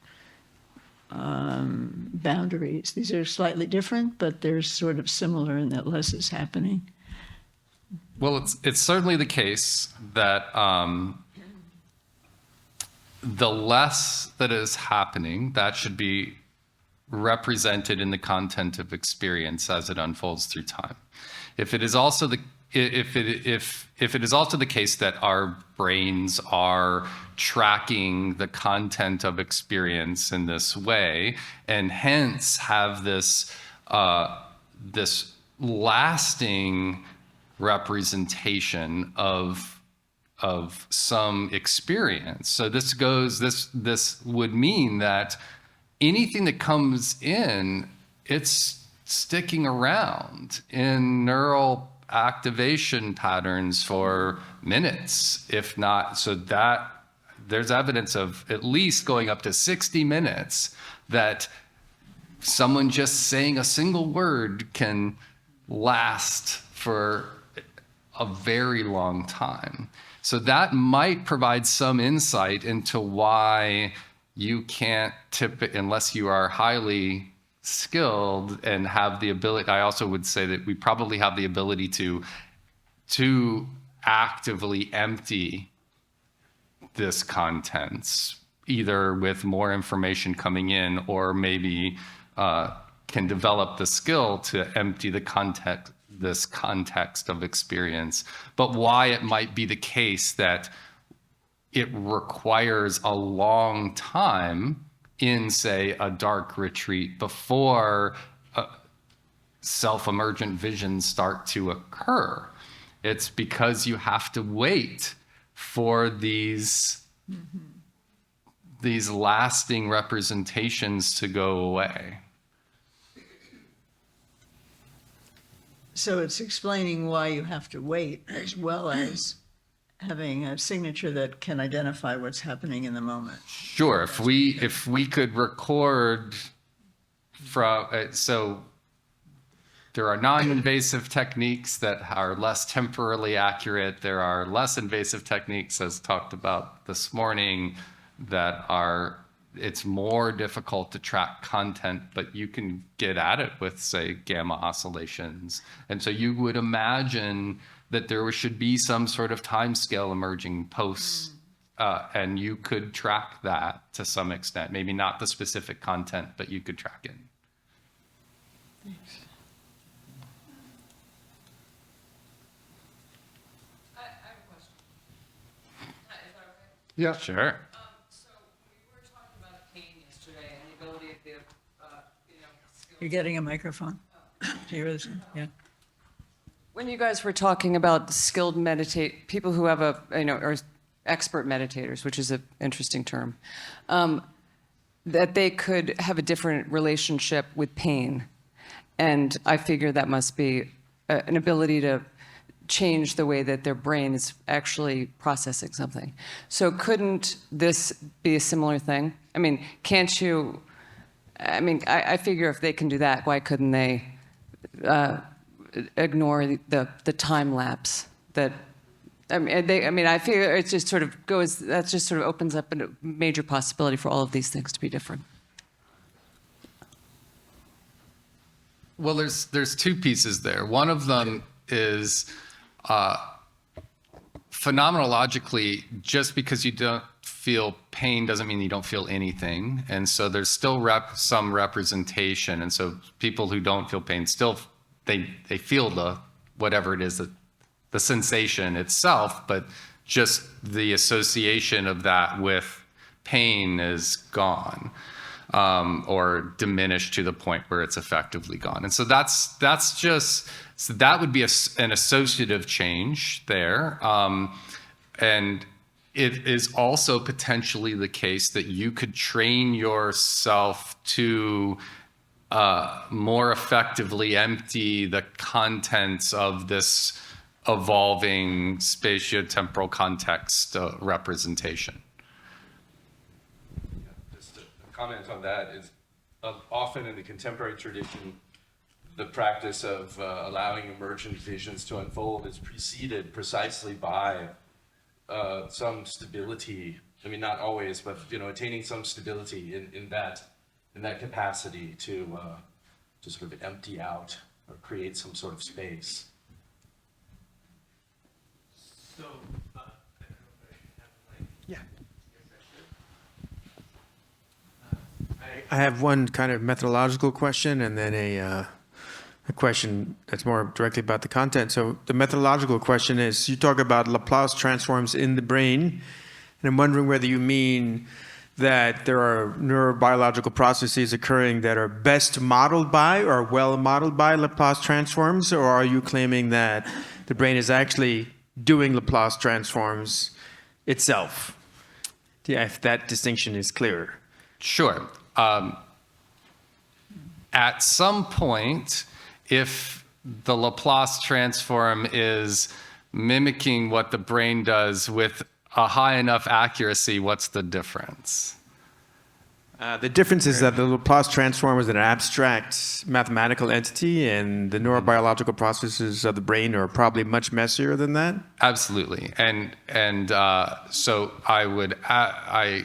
boundaries? These are slightly different, but they're sort of similar in that less is happening. Well, it's certainly the case that the less that is happening, that should be represented in the content of experience as it unfolds through time. If it is also the case that our brains are tracking the content of experience in this way, and hence have this this lasting representation of some experience. So this would mean that anything that comes in, it's sticking around in neural activation patterns for minutes, if not. So there's evidence of at least going up to 60 minutes that someone just saying a single word can last for a very long time. So that might provide some insight into why you can't tip it unless you are highly skilled and have the ability. I also would say that we probably have the ability to actively empty this contents, either with more information coming in or maybe can develop the skill to empty this context of experience. But why it might be the case that it requires a long time in, say, a dark retreat before self-emergent visions start to occur. It's because you have to wait for these lasting representations to go away. So it's explaining why you have to wait, as well as having a signature that can identify what's happening in the moment. Sure, if we could record from so there are non-invasive techniques that are less temporally accurate. There are less invasive techniques, as talked about this morning, that are, it's more difficult to track content, but you can get at it with, say, gamma oscillations. And so you would imagine that there should be some sort of time scale emerging post, and you could track that to some extent. Maybe not the specific content, but you could track it. Thanks. I have a question. Is that okay? Yeah. Sure. So we were talking about pain yesterday and the ability of the, skills. You're getting a microphone. Do you hear this? Yeah. When you guys were talking about skilled people who have or expert meditators, which is an interesting term, that they could have a different relationship with pain. And I figure that must be an ability to change the way that their brain is actually processing something. So couldn't this be a similar thing? I mean, can't you, I figure if they can do that, why couldn't they ignore the time lapse that, I figure it just sort of goes, that just sort of opens up a major possibility for all of these things to be different. Well, there's two pieces there. One of them is phenomenologically, just because you don't feel pain doesn't mean you don't feel anything. And so there's still some representation. And so people who don't feel pain still, they feel whatever it is, the sensation itself, but just the association of that with pain is gone. Or diminished to the point where it's effectively gone. And so that's just, so that would be an associative change there. And it is also potentially the case that you could train yourself to more effectively empty the contents of this evolving spatiotemporal context representation. Comment on that is often in the contemporary tradition, the practice of allowing emergent visions to unfold is preceded precisely by some stability. I mean, not always, but attaining some stability in that capacity to sort of empty out or create some sort of space. So, I don't know if I should have the mic. Yeah. I have one kind of methodological question and then a question that's more directly about the content. So the methodological question is, you talk about Laplace transforms in the brain, and I'm wondering whether you mean that there are neurobiological processes occurring that are best modeled by or well modeled by Laplace transforms, or are you claiming that the brain is actually doing Laplace transforms itself? Yeah, if that distinction is clear. Sure. At some point, if the Laplace transform is mimicking what the brain does with a high enough accuracy, what's the difference? The difference is that the Laplace transform is an abstract mathematical entity, and the neurobiological processes of the brain are probably much messier than that. Absolutely, and so I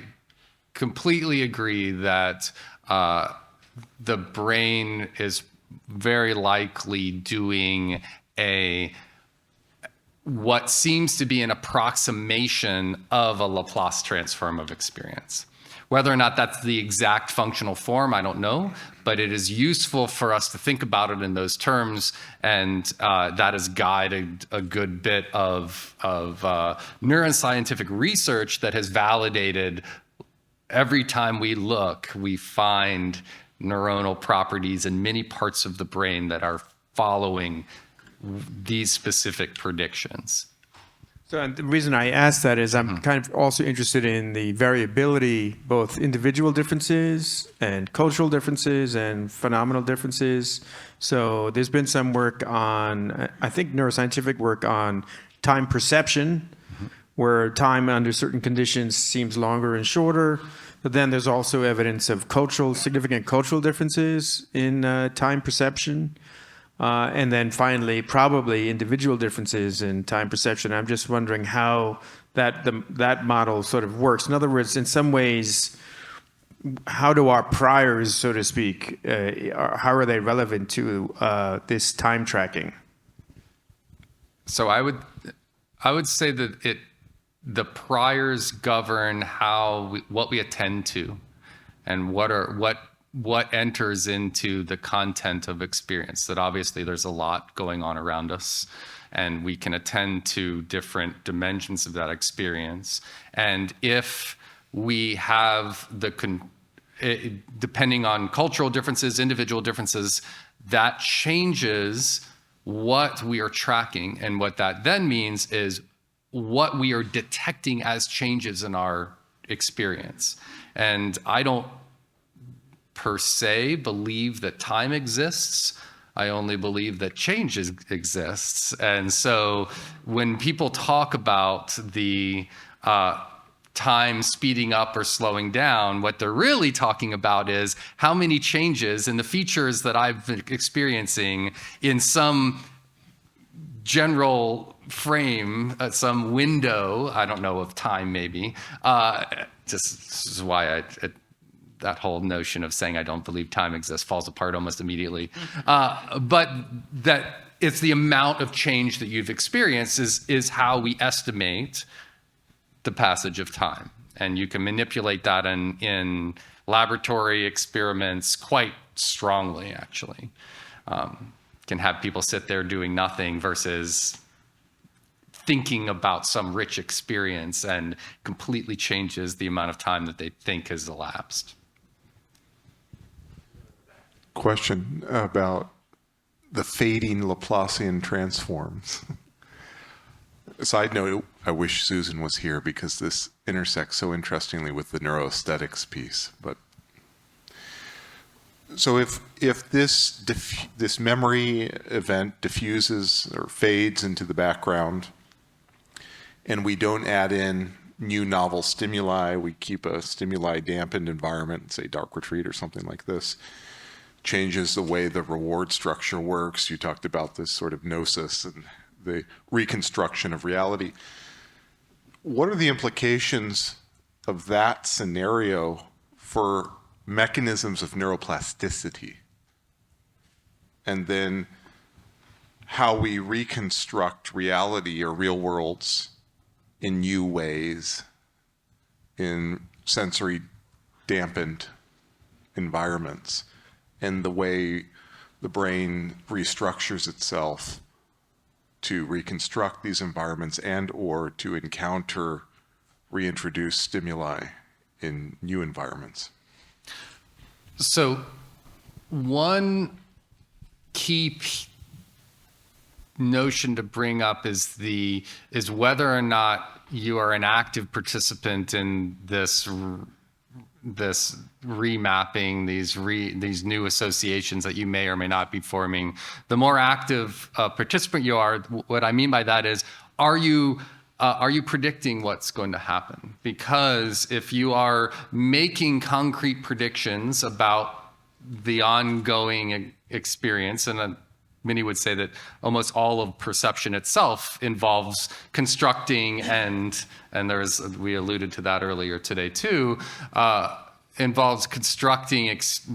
completely agree that the brain is very likely doing what seems to be an approximation of a Laplace transform of experience. Whether or not that's the exact functional form, I don't know, but it is useful for us to think about it in those terms, and that has guided a good bit of neuroscientific research that has validated every time we look, we find neuronal properties in many parts of the brain that are following these specific predictions. So and the reason I ask that is I'm kind of also interested in the variability, both individual differences and cultural differences and phenomenal differences. So there's been some work on, I think neuroscientific work on time perception, where time under certain conditions seems longer and shorter. But then there's also evidence of significant cultural differences in time perception. And then finally, probably individual differences in time perception. I'm just wondering how that model sort of works. In other words, in some ways, how do our priors, so to speak, how are they relevant to this time tracking? So I would say that the priors govern what we attend to, and what enters into the content of experience. That obviously there's a lot going on around us, and we can attend to different dimensions of that experience. And if we have depending on cultural differences, individual differences, that changes what we are tracking. And what that then means is what we are detecting as changes in our experience. And I don't per se believe that time exists. I only believe that change exists. And so when people talk about the time speeding up or slowing down, what they're really talking about is how many changes in the features that I've been experiencing in some general frame, some window, I don't know, of time maybe. This is why that whole notion of saying I don't believe time exists falls apart almost immediately. But that it's the amount of change that you've experienced is how we estimate the passage of time. And you can manipulate that in laboratory experiments quite strongly, actually. Can have people sit there doing nothing versus thinking about some rich experience, and completely changes the amount of time that they think has elapsed. Question about the fading Laplacian transforms. Side note, I wish Susan was here because this intersects so interestingly with the neuroaesthetics piece. But so if this memory event diffuses or fades into the background, and we don't add in new novel stimuli, we keep a stimuli dampened environment, say dark retreat or something like this, changes the way the reward structure works. You talked about this sort of gnosis and the reconstruction of reality. What are the implications of that scenario for mechanisms of neuroplasticity? And then how we reconstruct reality or real worlds in new ways, in sensory dampened environments, and the way the brain restructures itself to reconstruct these environments and or to encounter reintroduced stimuli in new environments. So one key notion to bring up is whether or not you are an active participant in this remapping, these new associations that you may or may not be forming. The more active participant you are, what I mean by that is, are you are you predicting what's going to happen? Because if you are making concrete predictions about the ongoing experience, and many would say that almost all of perception itself involves constructing, and we alluded to that earlier today too, involves constructing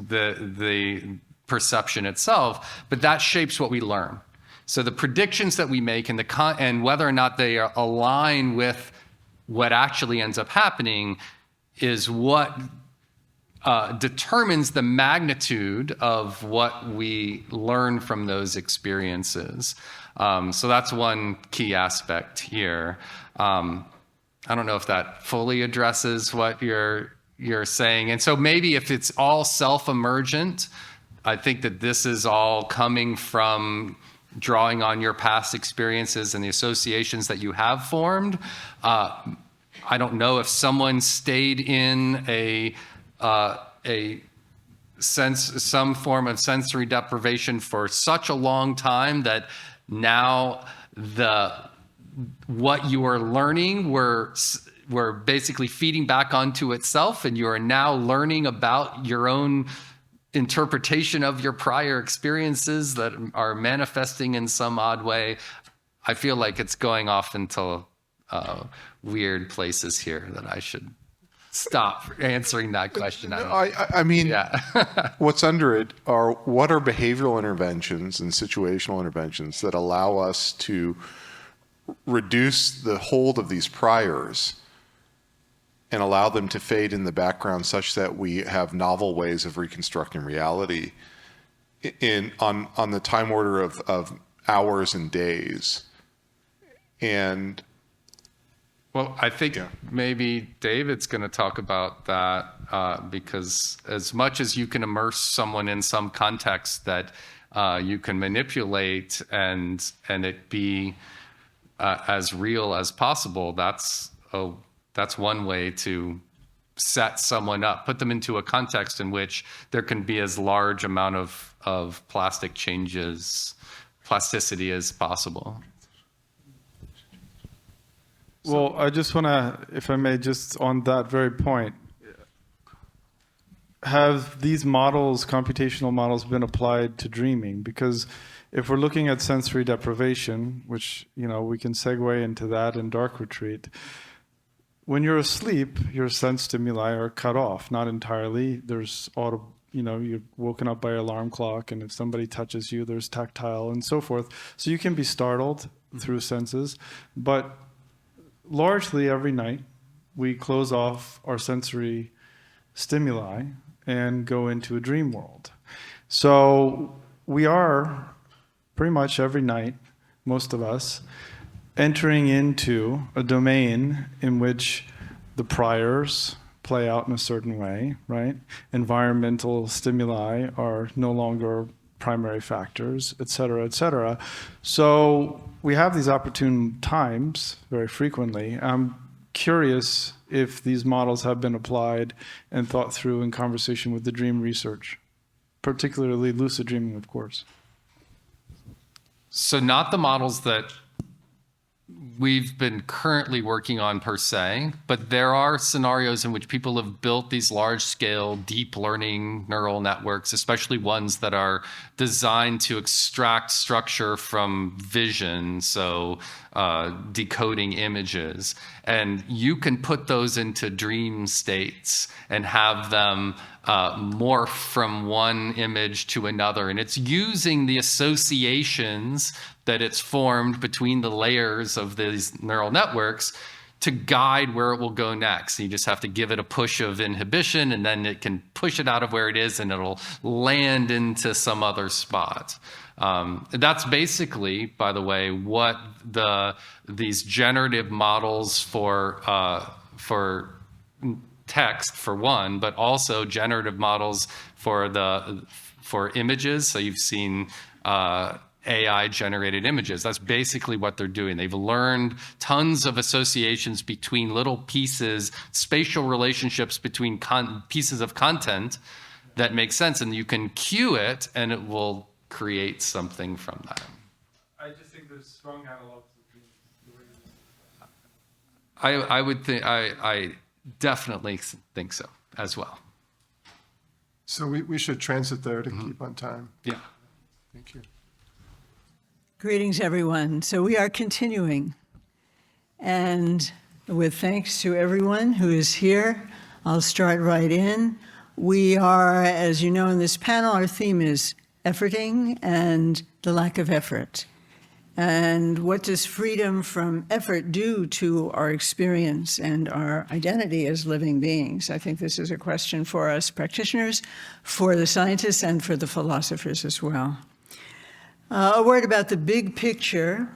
the perception itself, but that shapes what we learn. So the predictions that we make and whether or not they align with what actually ends up happening is what determines the magnitude of what we learn from those experiences. So that's one key aspect here. I don't know if that fully addresses what you're saying. And so maybe if it's all self-emergent, I think that this is all coming from drawing on your past experiences and the associations that you have formed. I don't know if someone stayed in some form of sensory deprivation for such a long time that now what you are learning were basically feeding back onto itself, and you are now learning about your own interpretation of your prior experiences that are manifesting in some odd way. I feel like it's going off into weird places here that I should stop answering that question. I mean, yeah. What's under it are what are behavioral interventions and situational interventions that allow us to reduce the hold of these priors and allow them to fade in the background such that we have novel ways of reconstructing reality on the time order of hours and days. And well, I think maybe David's going to talk about that because as much as you can immerse someone in some context that you can manipulate and it be as real as possible, that's one way to set someone up, put them into a context in which there can be as large amount of plasticity as possible. Well, I just want to, if I may, just on that very point, have these models, computational models, been applied to dreaming? Because if we're looking at sensory deprivation, which, we can segue into that in dark retreat, when you're asleep, your sense stimuli are cut off, not entirely. There's you're woken up by an alarm clock, and if somebody touches you, there's tactile and so forth. So you can be startled through senses, but largely every night we close off our sensory stimuli and go into a dream world. So we are pretty much every night, most of us, entering into a domain in which the priors play out in a certain way, right? Environmental stimuli are no longer primary factors, et cetera, et cetera. So we have these opportune times very frequently. I'm curious if these models have been applied and thought through in conversation with the dream research, particularly lucid dreaming, of course. So not the models that we've been currently working on per se, but there are scenarios in which people have built these large-scale deep learning neural networks, especially ones that are designed to extract structure from vision, so decoding images. And you can put those into dream states and have them morph from one image to another. And it's using the associations that it's formed between the layers of these neural networks to guide where it will go next. You just have to give it a push of inhibition, and then it can push it out of where it is, and it'll land into some other spot. That's basically, by the way, what these generative models for text, for one, but also generative models for images. So you've seen AI-generated images. That's basically what they're doing. They've learned tons of associations between little pieces, spatial relationships between pieces of content that make sense, and you can cue it, and it will create something from that. I just think there's strong analogs I would think, I definitely think so as well. So we should transit there to keep on time. Yeah. Thank you. Greetings, everyone. So we are continuing. And with thanks to everyone who is here, I'll start right in. We are, as you know, in this panel, our theme is efforting and the lack of effort. And what does freedom from effort do to our experience and our identity as living beings? I think this is a question for us practitioners, for the scientists, and for the philosophers as well. A word about the big picture.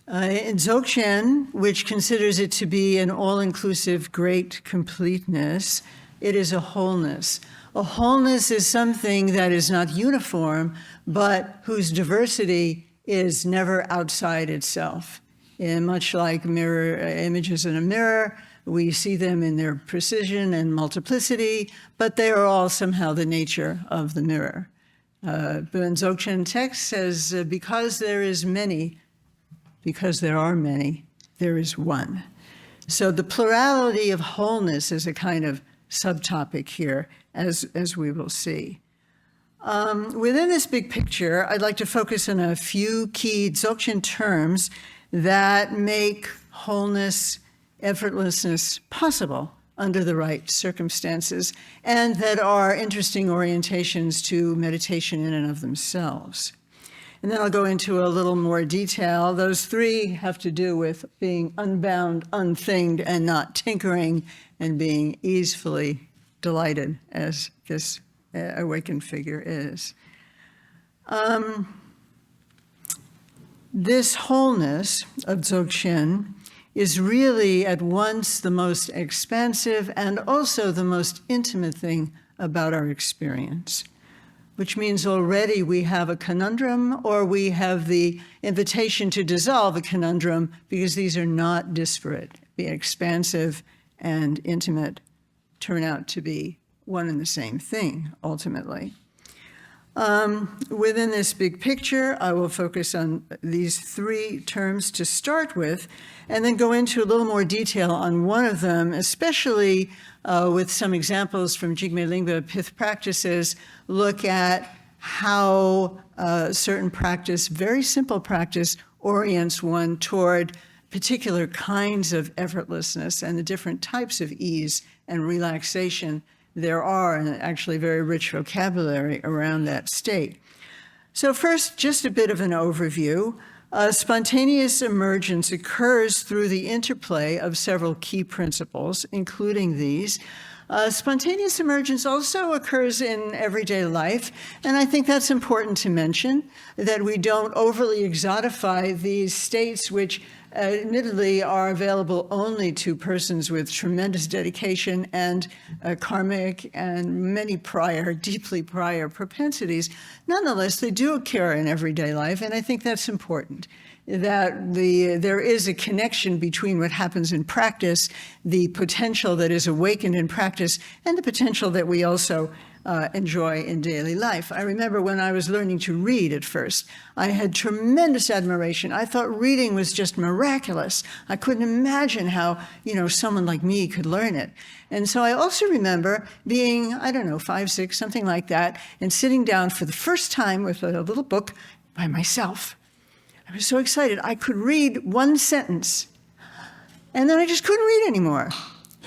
In Dzokchen, which considers it to be an all-inclusive great completeness, it is a wholeness. A wholeness is something that is not uniform, but whose diversity is never outside itself. And much like mirror images in a mirror, we see them in their precision and multiplicity, but they are all somehow the nature of the mirror. The Dzokchen text says, because there are many, there is one. So the plurality of wholeness is a kind of subtopic here, as we will see. Within this big picture, I'd like to focus on a few key Dzogchen terms that make wholeness, effortlessness possible under the right circumstances, and that are interesting orientations to meditation in and of themselves. And then I'll go into a little more detail. Those three have to do with being unbound, unthinged, and not tinkering, and being easefully delighted, as this awakened figure is. This wholeness of Dzogchen is really at once the most expansive and also the most intimate thing about our experience, which means already we have a conundrum, or we have the invitation to dissolve a conundrum, because these are not disparate. Being expansive and intimate turn out to be one and the same thing, ultimately. Within this big picture, I will focus on these three terms to start with, and then go into a little more detail on one of them, especially with some examples from Jigme Lingpa Pith practices, look at how certain practice, very simple practice, orients one toward particular kinds of effortlessness and the different types of ease and relaxation there are, and actually very rich vocabulary around that state. So first, just a bit of an overview. Spontaneous emergence occurs through the interplay of several key principles, including these. Spontaneous emergence also occurs in everyday life, and I think that's important to mention, that we don't overly exotify these states which admittedly are available only to persons with tremendous dedication and karmic and many prior, deeply prior propensities. Nonetheless, they do occur in everyday life, and I think that's important, that there is a connection between what happens in practice, the potential that is awakened in practice, and the potential that we also enjoy in daily life. I remember when I was learning to read at first, I had tremendous admiration. I thought reading was just miraculous. I couldn't imagine how, someone like me could learn it. And so I also remember being, 5, 6, something like that, and sitting down for the first time with a little book by myself. I was so excited. I could read one sentence, and then I just couldn't read anymore.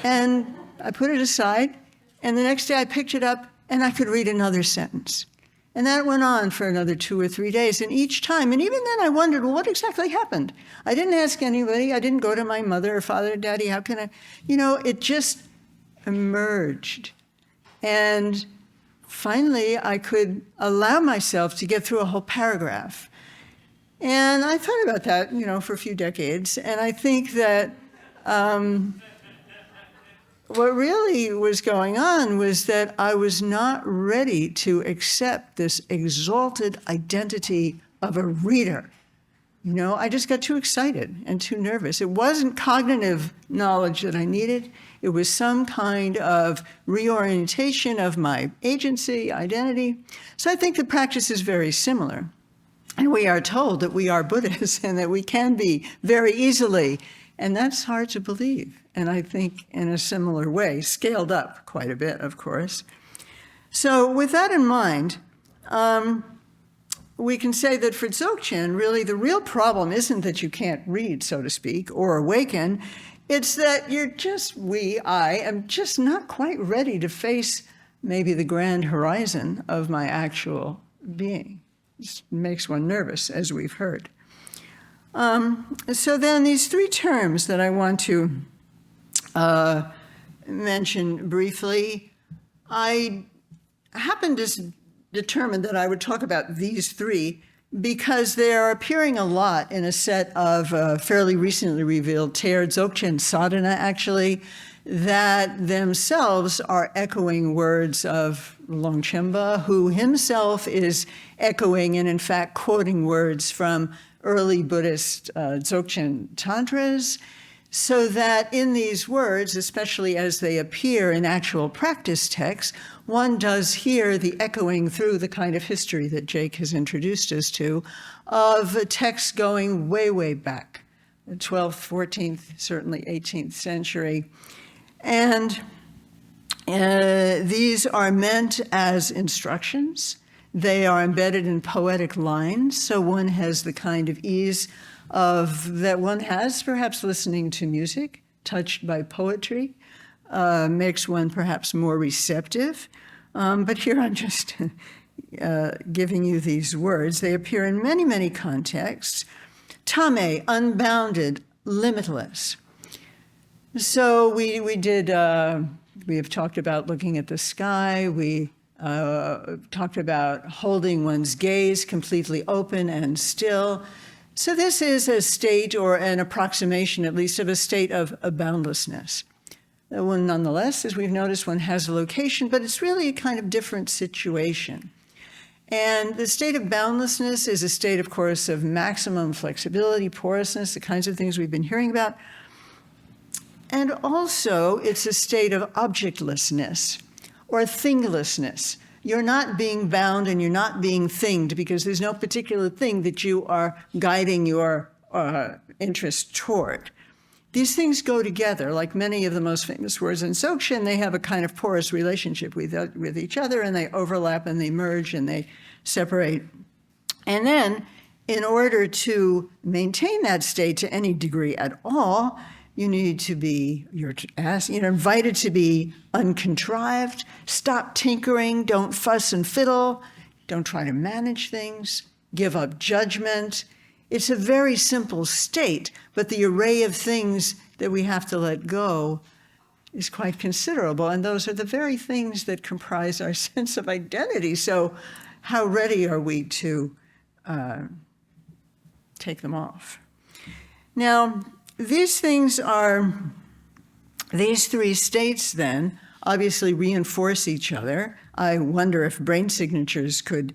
And I put it aside, and the next day I picked it up, and I could read another sentence. And that went on for another 2 or 3 days. And each time, and even then I wondered, well, what exactly happened? I didn't ask anybody. I didn't go to my mother or father or daddy. How can I? It just emerged. And finally, I could allow myself to get through a whole paragraph. And I thought about that, for a few decades. And I think that what really was going on was that I was not ready to accept this exalted identity of a reader. I just got too excited and too nervous. It wasn't cognitive knowledge that I needed. It was some kind of reorientation of my agency, identity. So I think the practice is very similar. And we are told that we are Buddhists and that we can be very easily. And that's hard to believe. and I think in a similar way, scaled up quite a bit, of course. So with that in mind, we can say that for Dzokchen, really the real problem isn't that you can't read, so to speak, or awaken. It's that I am just not quite ready to face maybe the grand horizon of my actual being. It makes one nervous, as we've heard. So then these three terms that I want to mention briefly, I happened to determine that I would talk about these three because they are appearing a lot in a set of fairly recently revealed Teir Dzokchen sadhana, actually, that themselves are echoing words of Longchenpa, who himself is echoing and in fact quoting words from early Buddhist Dzogchen tantras, so that in these words, especially as they appear in actual practice texts, one does hear the echoing through the kind of history that Jake has introduced us to of texts going way, way back, the 12th, 14th, certainly 18th century. And these are meant as instructions. They are embedded in poetic lines, so one has the kind of ease that one has perhaps listening to music, touched by poetry, makes one perhaps more receptive. But here I'm just giving you these words. They appear in many, many contexts. Tame, unbounded, limitless. So we have talked about looking at the sky. We talked about holding one's gaze completely open and still. So this is a state, or an approximation at least, of a state of boundlessness. One, nonetheless, as we've noticed, one has a location, but it's really a kind of different situation. And the state of boundlessness is a state, of course, of maximum flexibility, porousness, the kinds of things we've been hearing about. And also, it's a state of objectlessness or thinglessness. You're not being bound and you're not being thinged because there's no particular thing that you are guiding your interest toward. These things go together. Like many of the most famous words in Dzogchen, they have a kind of porous relationship with each other, and they overlap and they merge and they separate. And then, in order to maintain that state to any degree at all, you need to be, you're invited to be uncontrived, stop tinkering, don't fuss and fiddle, don't try to manage things, give up judgment. It's a very simple state, but the array of things that we have to let go is quite considerable, and those are the very things that comprise our sense of identity. So how ready are we to take them off? Now, these three states then obviously reinforce each other. I wonder if brain signatures could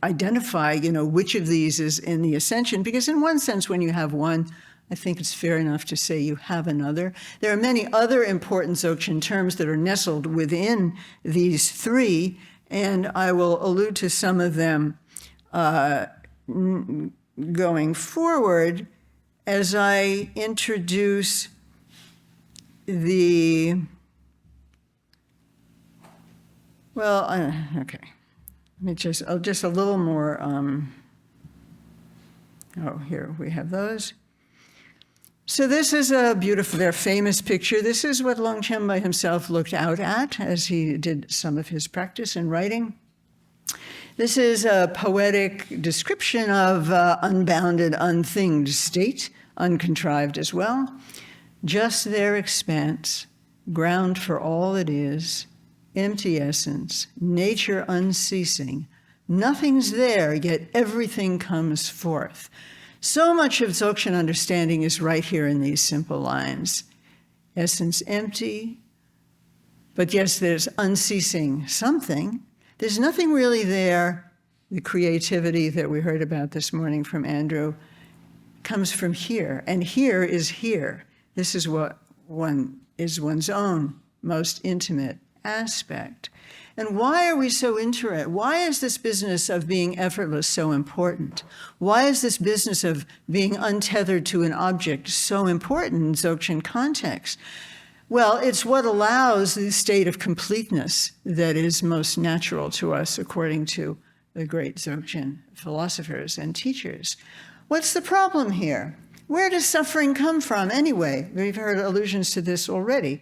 identify, which of these is in the ascension, because in one sense, when you have one, I think it's fair enough to say you have another. There are many other important Dzogchen terms that are nestled within these three, and I will allude to some of them going forward as I introduce okay. Let me just a little more, here we have those. So this is a beautiful, their famous picture. This is what Longchenpa himself looked out at as he did some of his practice and writing. This is a poetic description of unbounded, unthinged state, uncontrived as well. Just their expanse, ground for all it is, empty essence, nature unceasing. Nothing's there, yet everything comes forth. So much of Dzogchen understanding is right here in these simple lines. Essence empty, but yes, there's unceasing something. There's nothing really there. The creativity that we heard about this morning from Andrew comes from here, and here is here. This is what one is one's own most intimate aspect. And why are we so interested? Why is this business of being effortless so important? Why is this business of being untethered to an object so important in Dzogchen context? Well, it's what allows the state of completeness that is most natural to us, according to the great Dzokchen philosophers and teachers. What's the problem here? Where does suffering come from anyway? We've heard allusions to this already.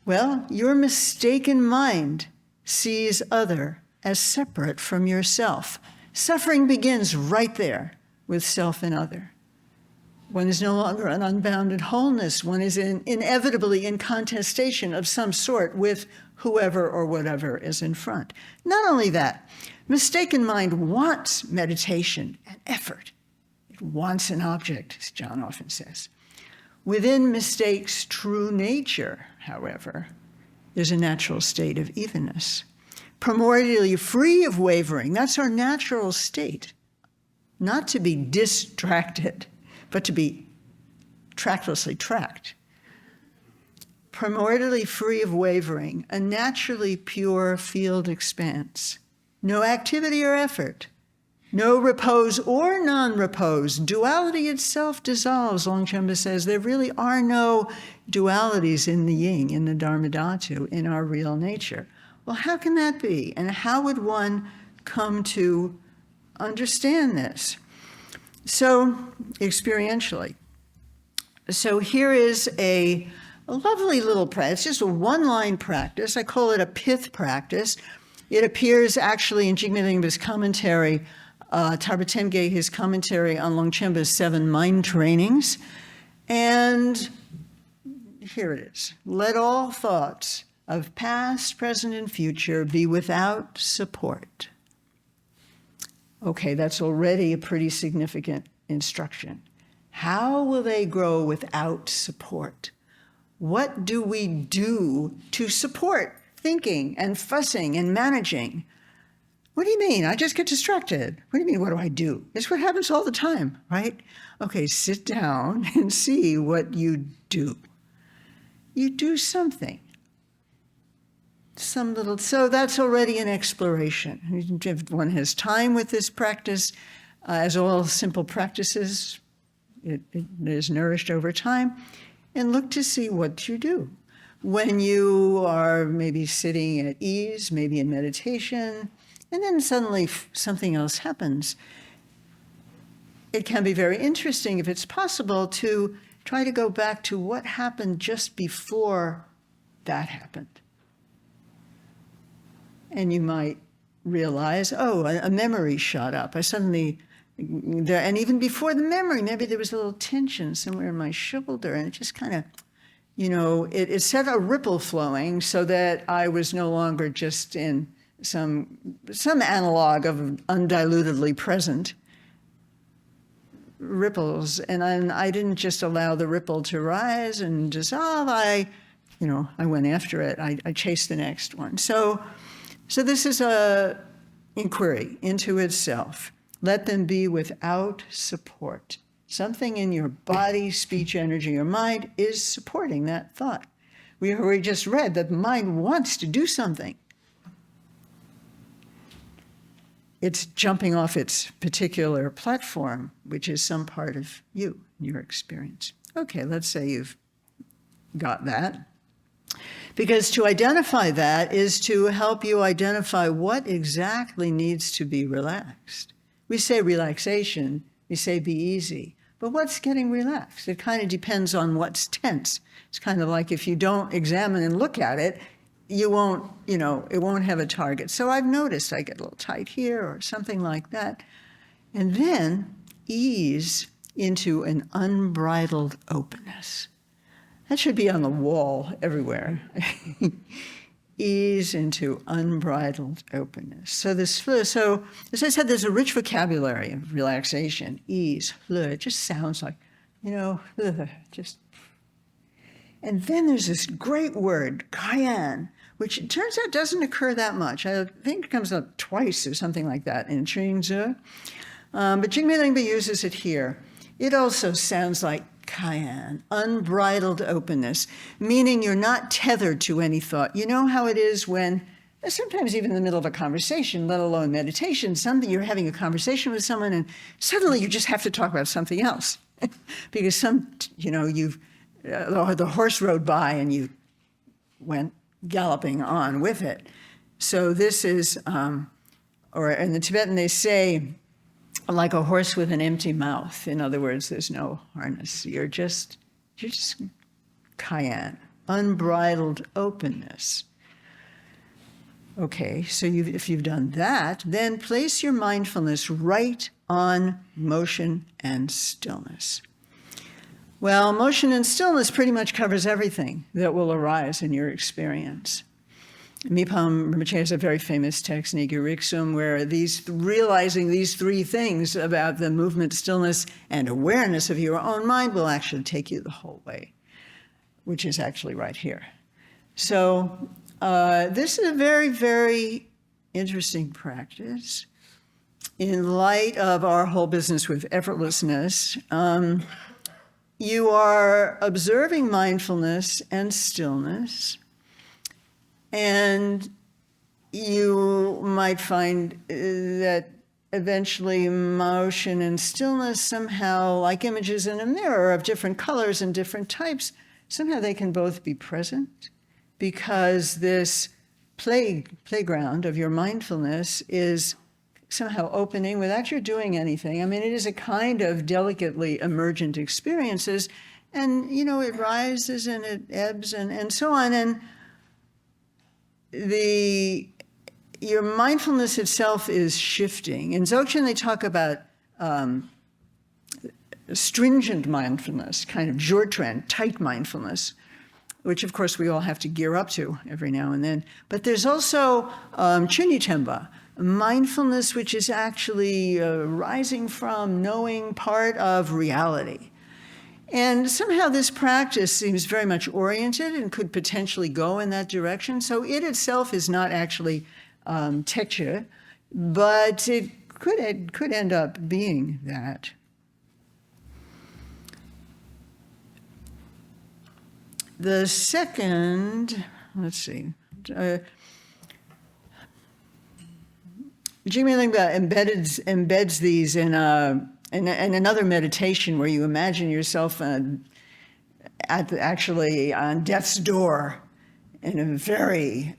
Well, your mistaken mind sees other as separate from yourself. Suffering begins right there with self and other. One is no longer an unbounded wholeness. One is inevitably in contestation of some sort with whoever or whatever is in front. Not only that, mistaken mind wants meditation and effort. It wants an object, as John often says. Within mistake's true nature, however, is a natural state of evenness, primordially free of wavering. That's our natural state, not to be distracted, but to be tracklessly tracked. Primordially free of wavering, a naturally pure field expanse. No activity or effort, no repose or non-repose. Duality itself dissolves, Longchenpa says. There really are no dualities in the yin, in the Dharmadhatu, in our real nature. Well, how can that be? And how would one come to understand this? So, experientially. So here is a lovely little practice, just a one-line practice. I call it a pith practice. It appears actually in Jigme Lingpa's commentary, Tarpa Tenge, his commentary on Longchenpa's 7 mind trainings. And here it is. Let all thoughts of past, present, and future be without support. Okay, that's already a pretty significant instruction. How will they grow without support? What do we do to support thinking and fussing and managing? What do you mean? I just get distracted. What do you mean, what do I do? It's what happens all the time, right? Okay, sit down and see what you do. You do something. So that's already an exploration. If one has time with this practice, as all simple practices, it is nourished over time, and look to see what you do. When you are maybe sitting at ease, maybe in meditation, and then suddenly something else happens, it can be very interesting, if it's possible, to try to go back to what happened just before that happened. And you might realize, oh, a memory shot up. I suddenly, there, and even before the memory, maybe there was a little tension somewhere in my shoulder, and it just kind of, it set a ripple flowing so that I was no longer just in some analog of undilutedly present ripples. And I didn't just allow the ripple to rise and dissolve. I went after it. I chased the next one. So this is a inquiry into itself. Let them be without support. Something in your body, speech, energy, or mind is supporting that thought. We just read that the mind wants to do something. It's jumping off its particular platform, which is some part of you, your experience. Okay, let's say you've got that. Because to identify that is to help you identify what exactly needs to be relaxed. We say relaxation, we say be easy, but what's getting relaxed? It kind of depends on what's tense. It's kind of like if you don't examine and look at it, you won't, it won't have a target. So I've noticed I get a little tight here or something like that. And then ease into an unbridled openness. That should be on the wall everywhere. Ease into unbridled openness. So as I said, there's a rich vocabulary of relaxation, ease, it just sounds like, just. And then there's this great word, cayenne, which it turns out doesn't occur that much. I think it comes up twice or something like that in Ching-Tzu. But Jigme Lingpa uses it here. It also sounds like cayenne, unbridled openness, meaning you're not tethered to any thought. You know how it is when, sometimes even in the middle of a conversation, let alone meditation, you're having a conversation with someone and suddenly you just have to talk about something else. Because the horse rode by and you went galloping on with it. So this is, or in the Tibetan they say, like a horse with an empty mouth. In other words, there's no harness. You're just cayenne, unbridled openness. Okay, so if you've done that, then place your mindfulness right on motion and stillness. Well, motion and stillness pretty much covers everything that will arise in your experience. Mipam Rinpoche has a very famous text, Nigiriksum, where realizing these three things about the movement, stillness, and awareness of your own mind will actually take you the whole way, which is actually right here. So this is a very, very interesting practice in light of our whole business with effortlessness. You are observing mindfulness and stillness, and you might find that eventually motion and stillness somehow, like images in a mirror of different colors and different types, somehow they can both be present, because this playground of your mindfulness is somehow opening without you doing anything. I mean, it is a kind of delicately emergent experiences, and, you know, it rises and it ebbs and so on. And your mindfulness itself is shifting. In Dzokchen, they talk about stringent mindfulness, kind of Dzorchen, tight mindfulness, which of course we all have to gear up to every now and then. But there's also Chunyitemba, mindfulness which is actually rising from, knowing part of reality. And somehow this practice seems very much oriented and could potentially go in that direction. So it itself is not actually tekche, but it could end up being that. The second, let's see, Jigme Lingpa embeds these in another meditation where you imagine yourself actually on death's door in a very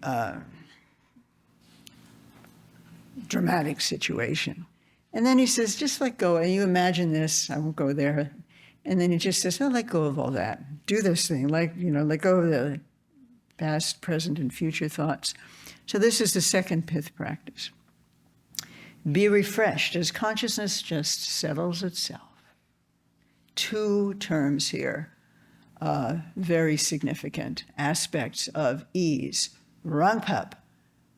dramatic situation. And then he says, just let go. And you imagine this, I won't go there. And then he just says, oh, let go of all that. Do this thing, let go of the past, present, and future thoughts. So this is the second pith practice. Be refreshed as consciousness just settles itself. Two terms here, very significant aspects of ease. Rangpap,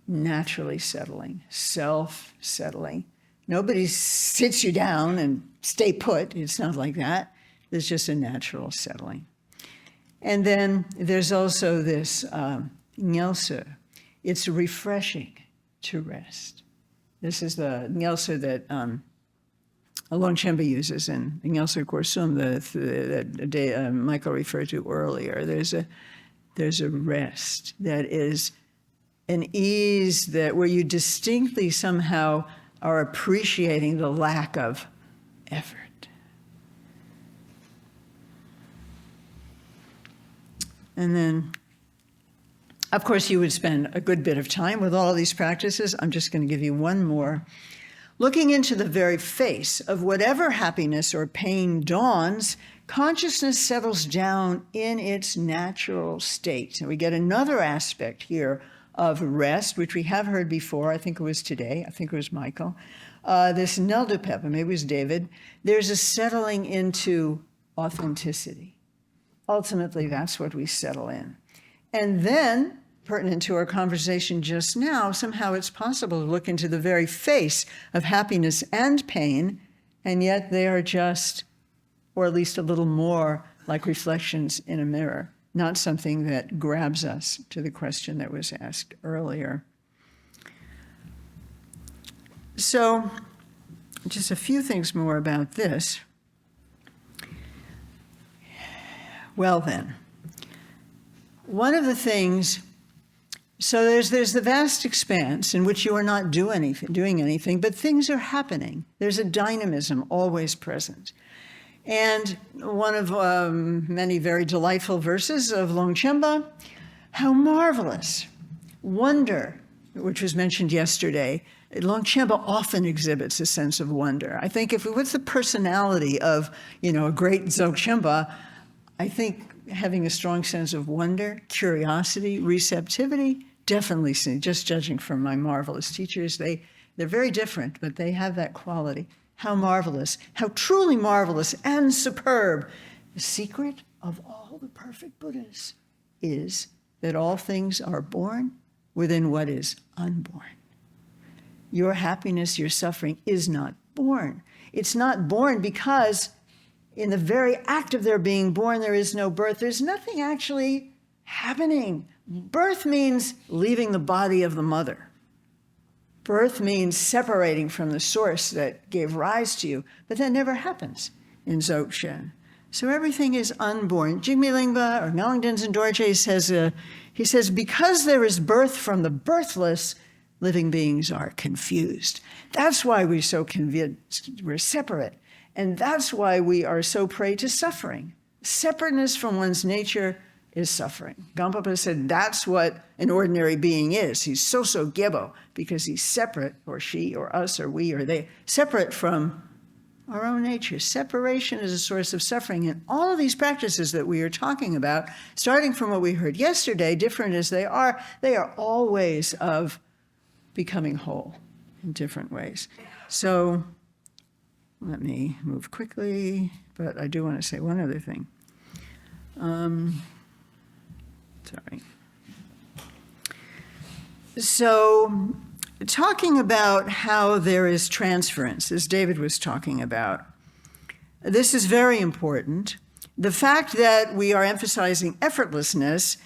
naturally settling, self-settling. Nobody sits you down and stay put. It's not like that. There's just a natural settling. And then there's also this nyelsa. It's refreshing to rest. This is the nyelsa that Longchenpa uses in Nyelsa Korsum that Michael referred to earlier. There's a rest that is an ease where you distinctly somehow are appreciating the lack of effort. And then, of course, you would spend a good bit of time with all of these practices. I'm just going to give you one more. Looking into the very face of whatever happiness or pain dawns, consciousness settles down in its natural state. And we get another aspect here of rest, which we have heard before. I think it was today. I think it was Michael. This Neldupepa, maybe it was David. There's a settling into authenticity. Ultimately, that's what we settle in. And then, pertinent to our conversation just now, somehow it's possible to look into the very face of happiness and pain, and yet they are just, or at least a little more, like reflections in a mirror, not something that grabs us to the question that was asked earlier. So, just a few things more about this. Well then, one of the things, so there's the vast expanse in which you are not doing anything, but things are happening. There's a dynamism always present. And one of many very delightful verses of Longchenpa How marvelous. Wonder, which was mentioned yesterday. Longchenpa often exhibits a sense of wonder. I think what's the personality of, a great Dzogchenpa, I think having a strong sense of wonder, curiosity, receptivity, definitely seen, just judging from my marvelous teachers, they're very different, but they have that quality. How marvelous, how truly marvelous and superb. The secret of all the perfect Buddhas is that all things are born within what is unborn. Your happiness, your suffering is not born. It's not born because in the very act of their being born, there is no birth. There's nothing actually happening. Birth means leaving the body of the mother. Birth means separating from the source that gave rise to you, but that never happens in Dzogchen. So everything is unborn. Jigme Lingpa or Ngaleng Denzen Dorje says, because there is birth from the birthless, living beings are confused. That's why we're so convinced we're separate. And that's why we are so prey to suffering. Separateness from one's nature is suffering. Gampapa said that's what an ordinary being is. He's so gebo because he's separate, or she, or us, or we, or they, separate from our own nature. Separation is a source of suffering. And all of these practices that we are talking about, starting from what we heard yesterday, different as they are all ways of becoming whole in different ways. So let me move quickly, but I do want to say one other thing. Sorry. So talking about how there is transference, as David was talking about, this is very important. The fact that we are emphasizing effortlessness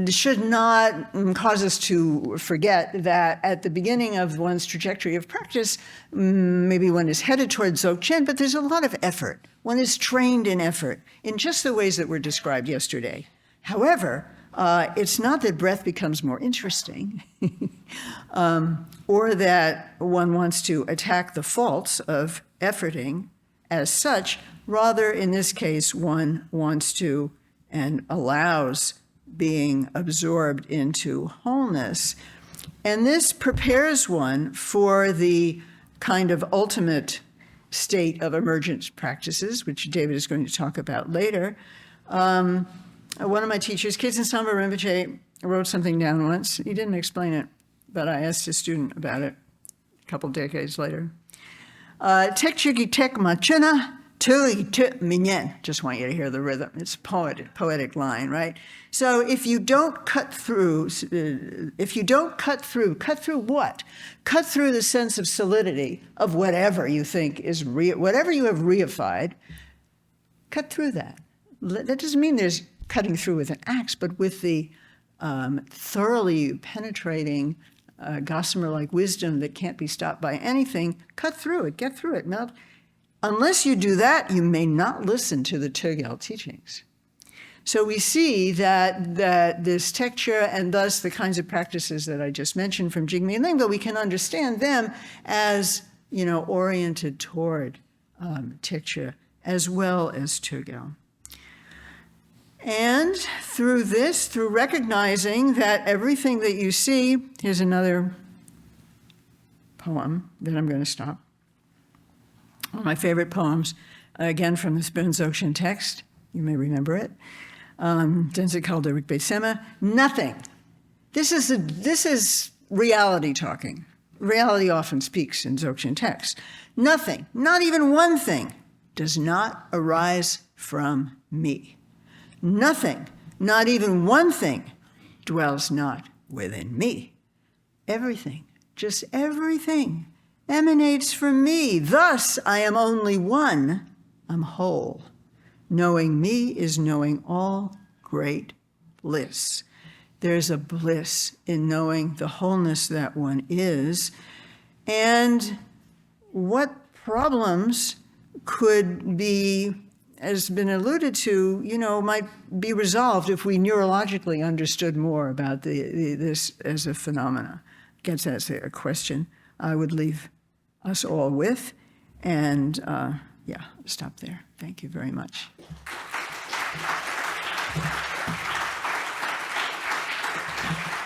should not cause us to forget that at the beginning of one's trajectory of practice, maybe one is headed towards Dzogchen, but there's a lot of effort. One is trained in effort in just the ways that were described yesterday. However, it's not that breath becomes more interesting or that one wants to attack the faults of efforting as such. Rather, in this case, one wants to and allows being absorbed into wholeness. And this prepares one for the kind of ultimate state of emergent practices, which David is going to talk about later. One of my teachers, Khyentse Samba Rinpoche, wrote something down once. He didn't explain it, but I asked a student about it a couple decades later. Tek chigi tek machuna, tui tu minyen. Just want you to hear the rhythm. It's a poetic line, right? So if you don't cut through what? Cut through the sense of solidity of whatever you think is whatever you have reified, cut through that. That doesn't mean there's cutting through with an axe, but with the thoroughly penetrating gossamer-like wisdom that can't be stopped by anything, cut through it, get through it. Melt. Unless you do that, you may not listen to the Tögyal teachings. So we see that this texture and thus the kinds of practices that I just mentioned from Jigme Lingpa, we can understand them as, oriented toward texture as well as Tögyal. And through this, through recognizing that everything that you see, here's another poem, then I'm going to stop. One of my favorite poems, again from the Spoon Dzogchen text, you may remember it. Dense called Rikpe Sema, nothing. This is reality talking. Reality often speaks in Dzogchen text. Nothing, not even one thing, does not arise from me. Nothing, not even one thing, dwells not within me. Everything, just everything, emanates from me. Thus, I am only one, I'm whole. Knowing me is knowing all great bliss. There's a bliss in knowing the wholeness that one is. And what problems could be, as been alluded to, might be resolved if we neurologically understood more about this as a phenomena. I guess that's a question I would leave us all with. And stop there. Thank you very much. Thanks.